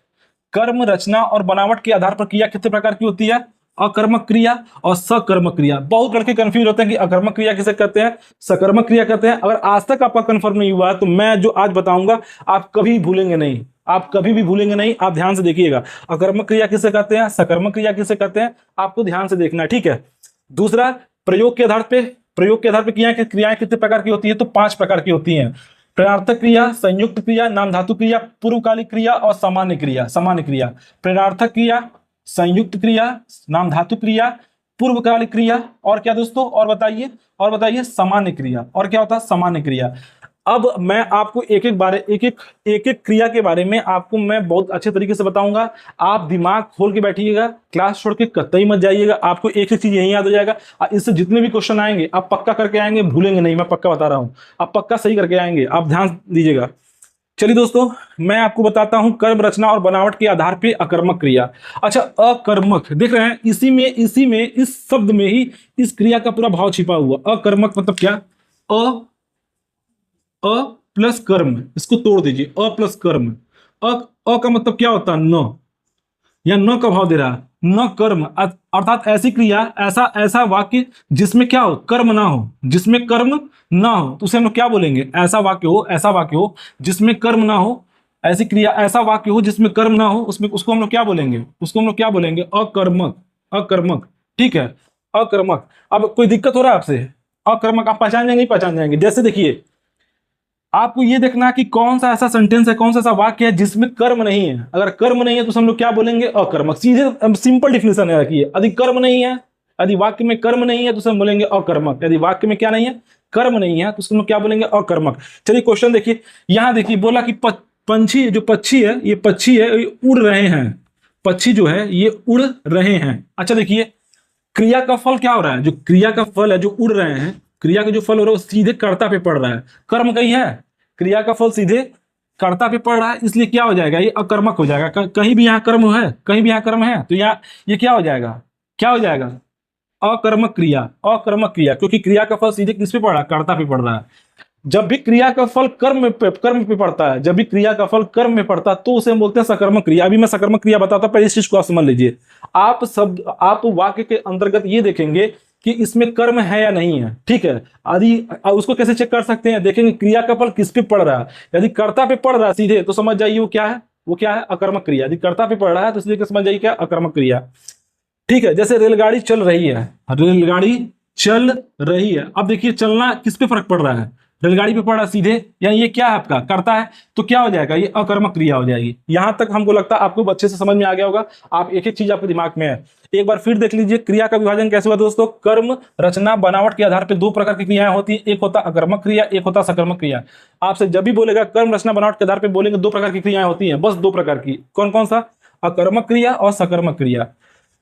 कर्म रचना और बनावट के आधार पर क्रिया कितने प्रकार की होती है? अकर्मक क्रिया और सकर्मक क्रिया। बहुत लड़के कंफ्यूज होते हैं कि अकर्मक क्रिया किसे कहते हैं, सकर्मक क्रिया कहते हैं। अगर आज तक आपका कंफर्म नहीं हुआ है तो मैं जो आज बताऊंगा आप कभी भूलेंगे नहीं, आप कभी भी भूलेंगे नहीं। आप ध्यान से देखिएगा, अकर्मक क्रिया किसे कहते हैं, सकर्मक क्रिया किसे कहते हैं, आपको ध्यान से देखना है, ठीक है। दूसरा, प्रयोग के आधार पे क्रियाएं कितने प्रकार की होती है? तो 5 प्रकार की होती हैं। प्रेरणार्थक क्रिया, संयुक्त क्रिया, नाम धातु क्रिया, पूर्वकालिक क्रिया और सामान्य क्रिया। सामान्य क्रिया, प्रेरणार्थक क्रिया, संयुक्त क्रिया, नाम धातु क्रिया, पूर्वकालिक क्रिया और क्या दोस्तों? और बताइए सामान्य क्रिया। और क्या होता है? सामान्य क्रिया। अब मैं आपको एक एक क्रिया के बारे में आपको मैं बहुत अच्छे तरीके से बताऊंगा। आप दिमाग खोल के बैठिएगा, क्लास छोड़ के कतई मत जाइएगा। आपको एक चीज यही याद हो जाएगा। इससे जितने भी क्वेश्चन आएंगे आप पक्का करके आएंगे, भूलेंगे नहीं, मैं पक्का बता रहा हूं। आप पक्का सही करके आएंगे, आप ध्यान दीजिएगा। चलिए दोस्तों, मैं आपको बताता हूं कर्म रचना और बनावट के आधार पे अकर्मक क्रिया। अच्छा, अकर्मक देख रहे हैं, इसी में इस शब्द में ही इस क्रिया का पूरा भाव छिपा हुआ। अकर्मक मतलब क्या? अ प्लस कर्म, इसको तोड़ दीजिए। अ प्लस कर्म। अ का मतलब क्या होता है? न, या न का भाव दे रहा है। न कर्म, अर्थात ऐसी क्रिया, ऐसा ऐसा वाक्य जिसमें क्या हो, कर्म ना हो, जिसमें कर्म ना हो, तो उसे हम लोग क्या बोलेंगे, ऐसा वाक्य हो जिसमें कर्म ना हो, ऐसी क्रिया, ऐसा वाक्य हो जिसमें कर्म ना हो, उसमें उसको हम लोग क्या बोलेंगे, उसको हम लोग क्या बोलेंगे, अकर्मक, अकर्मक, ठीक है, अकर्मक। अब कोई दिक्कत हो रहा है आपसे, अकर्मक आप पहचान जाएंगे, नहीं पहचान जाएंगे? जैसे देखिए, आपको ये देखना है कि कौन सा ऐसा सेंटेंस है, कौन सा ऐसा वाक्य है जिसमें कर्म नहीं है। अगर कर्म नहीं है तो हम लोग क्या बोलेंगे, अकर्मक। सीधे सिंपल डिफिनेशन है कि यदि कर्म नहीं है, यदि वाक्य में कर्म नहीं है तो हम बोलेंगे अकर्मक। यदि वाक्य में क्या नहीं है, कर्म नहीं है, तो हम लोग क्या बोलेंगे, अकर्मक। चलिए क्वेश्चन देखिए, यहां देखिए बोला कि पंछी, जो पक्षी है, ये पक्षी है, ये उड़ रहे हैं, पक्षी जो है ये उड़ रहे हैं। अच्छा देखिए, क्रिया का फल क्या हो रहा है, जो क्रिया का फल है, जो उड़ रहे हैं, क्रिया का जो फल हो रहा है वो सीधे कर्ता पे पड़ रहा है, कर्म कहीं है, क्रिया का फल सीधे कर्ता पे पड़ रहा है, इसलिए क्या हो जाएगा, ये अकर्मक हो जाएगा। कहीं भी यहाँ कर्म है, कहीं भी यहाँ कर्म है, तो यहाँ ये क्या हो जाएगा, क्या हो जाएगा, अकर्मक क्रिया, अकर्मक क्रिया, क्योंकि क्रिया का फल सीधे किस पे पड़ रहा है, कर्ता पे पड़ रहा है। जब भी क्रिया का फल कर्म पे पड़ता है, जब भी क्रिया का फल कर्म में पड़ता है तो उसे हम बोलते हैं सकर्मक क्रिया। अभी मैं सकर्मक क्रिया बताता हूं, पहले इस चीज को आप समझ लीजिए। आप वाक्य के अंतर्गत ये देखेंगे कि इसमें कर्म है या नहीं है, ठीक है। यदि उसको कैसे चेक कर सकते हैं, देखेंगे क्रिया का फल किस पे पड़ रहा है। यदि कर्ता पे पड़ रहा है सीधे, तो समझ जाइए वो क्या है, वो क्या है, अकर्मक क्रिया। यदि कर्ता पे पड़ रहा है तो इसलिए समझ जाइए क्या, अकर्मक क्रिया, ठीक है। जैसे रेलगाड़ी चल रही है, रेलगाड़ी चल रही है, अब देखिए चलना किस पे फर्क पड़ रहा है, रेलगाड़ी पे पड़ रहा है सीधे, यानी ये क्या है, आपका करता है, तो क्या हो जाएगा, ये अकर्मक क्रिया हो जाएगी। यहां तक हमको लगता है आपको अच्छे से समझ में आ गया होगा। आप एक एक चीज आपके दिमाग में है, एक बार फिर देख लीजिए। क्रिया का विभाजन कैसे हुआ दोस्तों, कर्म, रचना, बनावट के आधार पर दो प्रकार की क्रियाएं होती है, एक होता अकर्मक क्रिया, एक होता सकर्मक क्रिया। आपसे जब भी बोलेगा कर्म, रचना, बनावट के आधार पर, बोलेंगे दो प्रकार की क्रियाएं होती है, बस दो प्रकार की। कौन कौन सा, अकर्मक क्रिया और सकर्मक क्रिया,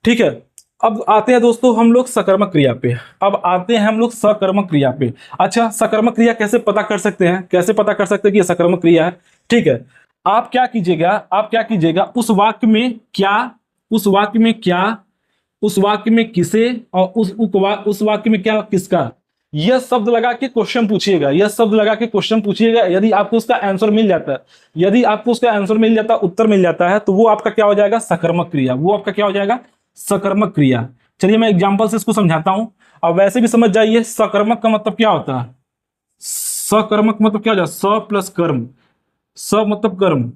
ठीक है। अब आते हैं दोस्तों हम लोग सकर्मक क्रिया पे, अब आते हैं हम लोग सकर्मक क्रिया पे। अच्छा, सकर्मक क्रिया कैसे पता कर सकते हैं, कैसे पता कर सकते हैं कि ये सकर्मक क्रिया है, ठीक है। आप क्या कीजिएगा, आप क्या कीजिएगा, उस वाक्य में क्या, उस वाक्य में क्या, उस वाक्य में किसे, और उस वाक्य में क्या किसका, यह शब्द लगा के क्वेश्चन पूछिएगा, यह शब्द लगा के क्वेश्चन पूछिएगा। यदि आपको उसका आंसर मिल जाता है, यदि आपको उसका आंसर मिल जाता है, उत्तर मिल जाता है, तो वो आपका क्या हो जाएगा, सकर्मक क्रिया, वो आपका क्या हो जाएगा, सकर्मक क्रिया। चलिए मैं एग्जांपल से इसको समझाता हूं, और वैसे भी समझ जाइए। सकर्मक का मतलब क्या होता है, सकर्मक मतलब क्या हो जाए, स प्लस कर्म, स मतलब कर्म,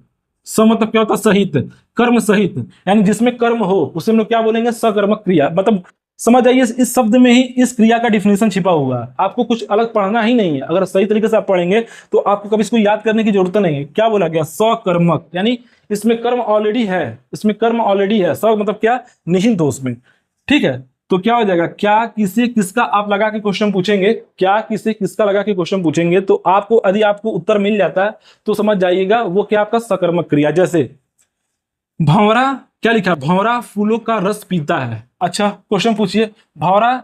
स मतलब क्या होता है, सहित, कर्म सहित, यानी जिसमें कर्म हो उसे हम लोग क्या बोलेंगे, सकर्मक क्रिया। मतलब समझ जाइए, इस शब्द में ही इस क्रिया का डिफिनेशन छिपा हुआ है, आपको कुछ अलग पढ़ना ही नहीं है। अगर सही तरीके से आप पढ़ेंगे तो आपको कभी इसको याद करने की जरूरत नहीं है। क्या बोला गया, सकर्मक, यानी इसमें कर्म ऑलरेडी है, इसमें कर्म ऑलरेडी है। स मतलब क्या, निहित हो उसमें, ठीक है। तो क्या हो जाएगा, क्या किसे किसका आप लगा के क्वेश्चन पूछेंगे, क्या किसे किसका लगा के क्वेश्चन पूछेंगे, तो आपको यदि आपको उत्तर मिल जाता है तो समझ जाइएगा वो क्या, आपका सकर्मक क्रिया। जैसे भंवरा, क्या लिखा, भंवरा फूलों का रस पीता है। अच्छा क्वेश्चन पूछिए, भंवरा,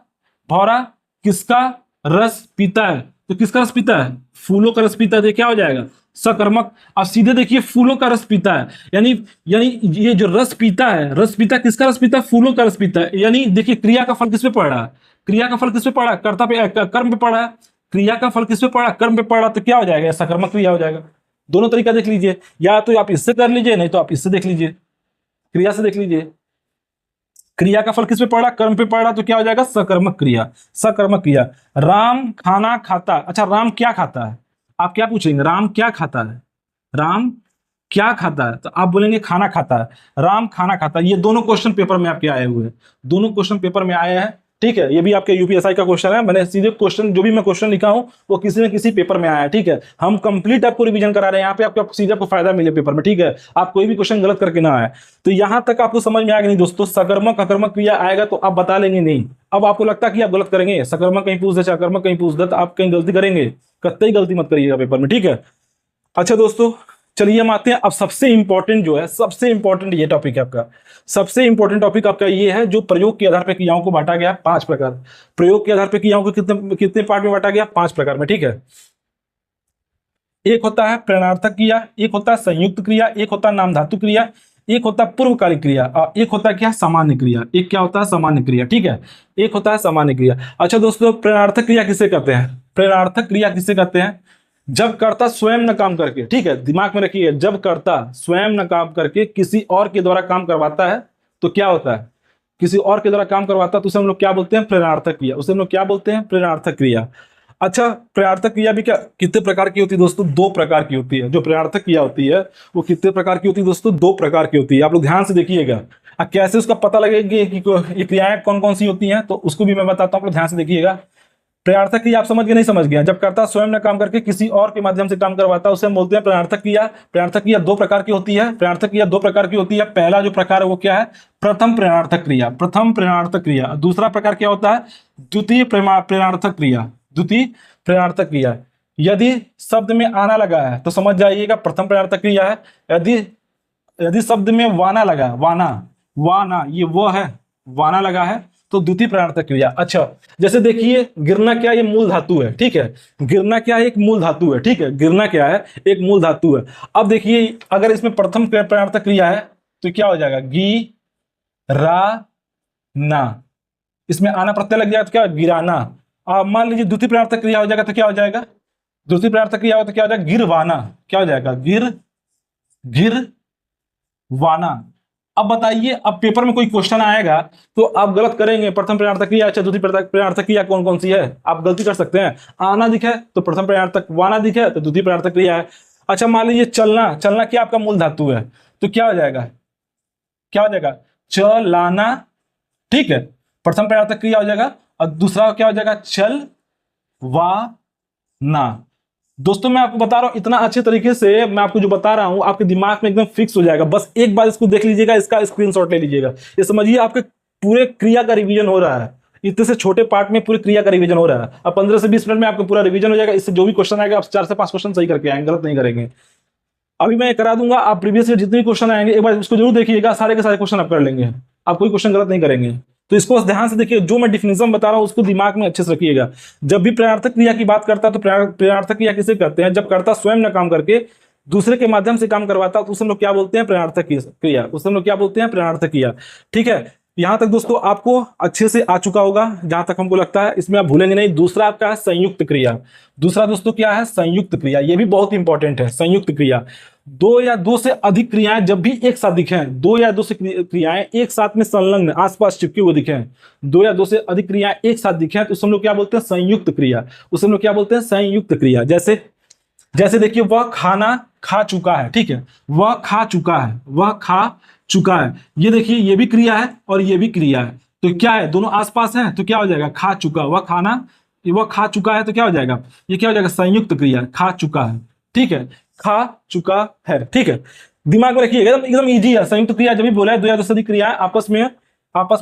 भंवरा किसका रस पीता है, तो किसका रस पीता है, फूलों का रस पीता है, तो क्या हो जाएगा, सकर्मक। अब सीधे देखिए, फूलों का रस पीता है, यानी यानी ये जो रस पीता है, रस पीता किसका रस पीता है, फूलों का रस पीता है। यानी देखिए क्रिया का फल किस पे पड़ रहा है, क्रिया का फल किस पे पड़ रहा है, कर्ता पे, कर्म पे पड़ रहा है। क्रिया का फल किस पे पड़ रहा है, कर्म पे पड़ रहा है, तो क्या हो जाएगा, सकर्मक क्रिया हो जाएगा। दोनों तरीका देख लीजिए, या तो आप इससे कर लीजिए, नहीं तो आप इससे देख लीजिए, क्रिया से देख लीजिए। क्रिया का फल किस पे पड़ा, कर्म पे पड़ा, तो क्या हो जाएगा, सकर्मक क्रिया, सकर्मक क्रिया। राम खाना खाता, अच्छा राम क्या खाता है, आप क्या पूछेंगे, राम क्या खाता है, राम क्या खाता है, तो आप बोलेंगे खाना खाता है। राम खाना खाता है, ये दोनों क्वेश्चन पेपर में आपके आए हुए हैं, दोनों क्वेश्चन पेपर में आए हैं, ठीक है। ये भी आपके यूपीएसआई का क्वेश्चन है, मैंने सीधे क्वेश्चन, जो भी मैं क्वेश्चन लिखा हूं वो किसी न किसी पेपर में आया है, ठीक है। हम कंप्लीट आपको रिवीजन करा रहे हैं यहाँ पे, आपको सीधे आपको फायदा मिले पेपर में, ठीक है। आप कोई भी क्वेश्चन गलत करके ना आए। तो यहां तक आपको समझ में आएगा नहीं दोस्तों, सकर्मक अकर्मक क्रिया आएगा तो आप बता लेंगे नहीं। अब आपको लगता है कि आप गलत करेंगे, सकर्मक कहीं पूछ दे, अकर्मक कहीं पूछ दे, तो आप कहीं गलती करेंगे, कतई गलती मत करिएगा पेपर में, ठीक है। अच्छा दोस्तों, चलिए हम आते हैं अब सबसे इंपॉर्टेंट जो है, सबसे इंपॉर्टेंट ये टॉपिक है आपका, सबसे इंपॉर्टेंट टॉपिक आपका ये है, जो प्रयोग के आधार पर क्रियाओं को बांटा गया 5 प्रकार। प्रयोग के आधार पर क्रियाओं को कितने कितने पार्ट में बांटा गया, 5 प्रकार में, ठीक है। एक होता है प्रेरणार्थक क्रिया, एक होता है संयुक्त क्रिया, एक होता है नामधातु क्रिया, एक होता है पूर्वकालिक क्रिया, और एक होता है क्या, सामान्य क्रिया। एक क्या होता है, सामान्य क्रिया, ठीक है। एक होता है सामान्य क्रिया। अच्छा दोस्तों, प्रेरणार्थक क्रिया किसे कहते हैं, प्रेरणार्थक क्रिया किसे कहते हैं, जब कर्ता स्वयं न काम करके, ठीक है, दिमाग में रखिए, जब कर्ता स्वयं न काम करके किसी और के द्वारा काम करवाता है तो क्या होता है, किसी और के द्वारा काम करवाता है तो उसे हम लोग क्या बोलते हैं? प्रेरणार्थक क्रिया। उसे हम लोग क्या बोलते हैं? प्रेरणार्थक क्रिया। अच्छा, प्रेरणार्थक क्रिया भी क्या कितने प्रकार की होती है दोस्तों? 2 प्रकार की होती है। जो प्रेरणार्थक क्रिया होती है वो कितने प्रकार की होती है दोस्तों? 2 प्रकार की होती है। आप लोग ध्यान से देखिएगा। कैसे उसका पता लगेगा कि ये क्रियाएं कौन कौन सी होती हैं, तो उसको भी मैं बताता हूँ। आप लोग ध्यान से देखिएगा। प्रेरणार्थक क्रिया आप समझ गए? नहीं समझ गए? जब कर्ता स्वयं न काम करके किसी और के माध्यम से काम करवाता है उसे हम बोलते हैं प्रेरणार्थक क्रिया। प्रेरणार्थक क्रिया 2 प्रकार की होती है। प्रेरणार्थक क्रिया 2 प्रकार की होती है। पहला जो प्रकार है वो क्या है? प्रथम प्रेरणार्थक क्रिया। प्रथम प्रेरणार्थक क्रिया। दूसरा प्रकार क्या होता है? द्वितीय प्रेरणार्थक क्रिया। द्वितीय प्रेरणार्थक क्रिया। यदि शब्द में आना लगा है तो समझ जाइएगा प्रथम प्रेरणार्थक क्रिया है। यदि यदि शब्द में वाना लगा, वाना, वाना, ये वो है, वाना लगा है, तो द्वितीय प्रेरणार्थक क्रिया। अच्छा, जैसे देखिए गिरना क्या है? ये मूल धातु है, ठीक है। गिरना क्या है? एक मूल धातु है, ठीक है। गिरना क्या है? एक मूल धातु है। अब देखिए अगर इसमें प्रथम प्रेरणार्थक क्रिया है तो क्या हो जाएगा? गी रा ना, इसमें आना प्रत्यय लग जाएगा तो क्या? गिराना। अब मान लीजिए द्वितीय प्रेरणार्थक क्रिया हो जाएगा तो क्या हो जाएगा? द्वितीय प्रेरणार्थक क्रिया हो तो क्या हो जाएगा? गिरवाना। क्या हो जाएगा? गिर वाना। अब बताइए, अब पेपर में कोई क्वेश्चन आएगा तो आप गलत करेंगे। प्रथम प्रेरणार्थक क्रिया, अच्छा द्वितीय प्रेरणार्थक क्रिया कौन कौन सी है? आप गलती कर सकते हैं। आना दिखे तो प्रथम प्रेरणार्थक, वाना दिखे तो द्वितीय प्रेरणार्थक क्रिया है। अच्छा मान लीजिए चलना, चलना क्या आपका मूल धातु है, तो क्या हो जाएगा? क्या हो जाएगा? चलाना, ठीक है। प्रथम प्रेरणार्थक क्रिया हो जाएगा। और दूसरा क्या हो जाएगा? चल वा ना। दोस्तों मैं आपको बता रहा हूं, इतना अच्छे तरीके से मैं आपको जो बता रहा हूं आपके दिमाग में एकदम फिक्स हो जाएगा। बस एक बार इसको देख लीजिएगा, इसका स्क्रीनशॉट ले लीजिएगा। ये समझिए आपके पूरे क्रिया का रिवीजन हो रहा है। इतने से छोटे पार्ट में पूरी क्रिया का रिवीजन हो रहा है। अब 15 से 20 मिनट में आपको पूरा रिवीजन हो जाएगा। इससे जो भी क्वेश्चन आएगा आप 4 से 5 क्वेश्चन सही करके आएंगे, गलत नहीं करेंगे। अभी मैं करा दूंगा, आप प्रीवियस ईयर जितने भी क्वेश्चन आएंगे एक बार उसको जरूर देखिएगा। सारे के सारे क्वेश्चन आप कर लेंगे, आप कोई क्वेश्चन गलत नहीं करेंगे। तो इसको बस ध्यान से देखिए, जो मैं डिफिनेशन बता रहा हूं उसको दिमाग में अच्छे से रखिएगा। जब भी प्रेरणार्थक क्रिया की बात करता है तो प्रेरणार्थक क्रिया किसे कहते हैं? जब कर्ता स्वयं न काम करके दूसरे के माध्यम से काम करवाता है तो उसे हम लोग क्या बोलते हैं? प्रेरणार्थक क्रिया। उसे हम लोग क्या बोलते हैं? प्रेरणार्थक क्रिया, ठीक है। यहां तक दोस्तों आपको अच्छे से आ चुका होगा जहां तक हमको लगता है, इसमें आप भूलेंगे नहीं। दूसरा आपका है संयुक्त क्रिया। दूसरा दोस्तों क्या है? संयुक्त क्रिया। यह भी बहुत इंपॉर्टेंट है, संयुक्त क्रिया। 2 या 2 से अधिक क्रियाएं जब भी एक साथ दिखें, 2 या 2 से क्रियाएं एक साथ में संलग्न आसपास चिपके हुए दिखें, 2 या 2 से अधिक क्रियाएं एक साथ दिखें तो उसे हम लोग क्या बोलते हैं? संयुक्त क्रिया। उसे हम लोग क्या बोलते हैं? संयुक्त क्रिया। जैसे जैसे देखिए, वह खाना खा चुका है, ठीक है। वह खा चुका है, वह खा चुका है। ये देखिए, ये भी क्रिया है और ये भी क्रिया है। तो क्या है? दोनों आसपास हैं तो क्या हो जाएगा? खा चुका। वह खाना, वह खा चुका है तो क्या हो जाएगा? ये क्या हो जाएगा? संयुक्त क्रिया, खा चुका है, ठीक है। खा चुका है, ठीक है। दिमाग में रखिएगा, एकदम एकदम ईजी है। संयुक्त क्रिया जब भी बोला है 2 या 2 से अधिक क्रियाएं आपस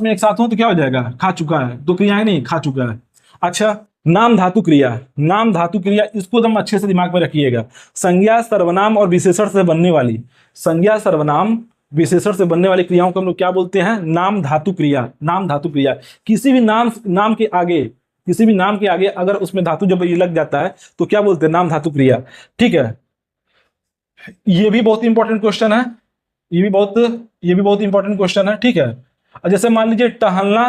में एक साथ हो तो क्या हो जाएगा? खा चुका है। 2 क्रियाएं नहीं, खा चुका है। अच्छा, नाम धातु क्रिया। नाम धातु क्रिया, इसको एकदम अच्छे से दिमाग में रखिएगा। संज्ञा सर्वनाम और विशेषण से बनने वाली, संज्ञा सर्वनाम विशेषण से बनने वाली क्रियाओं को हम लोग क्या बोलते हैं? नाम धातु क्रिया। नाम धातु क्रिया। किसी भी नाम के आगे, किसी भी नाम के आगे अगर उसमें धातु जब ये लग जाता है तो क्या बोलते हैं? नाम धातु क्रिया, ठीक है। ये भी बहुत इंपॉर्टेंट क्वेश्चन है। ये भी बहुत इंपॉर्टेंट क्वेश्चन है, ठीक है। जैसे मान लीजिए टहलना,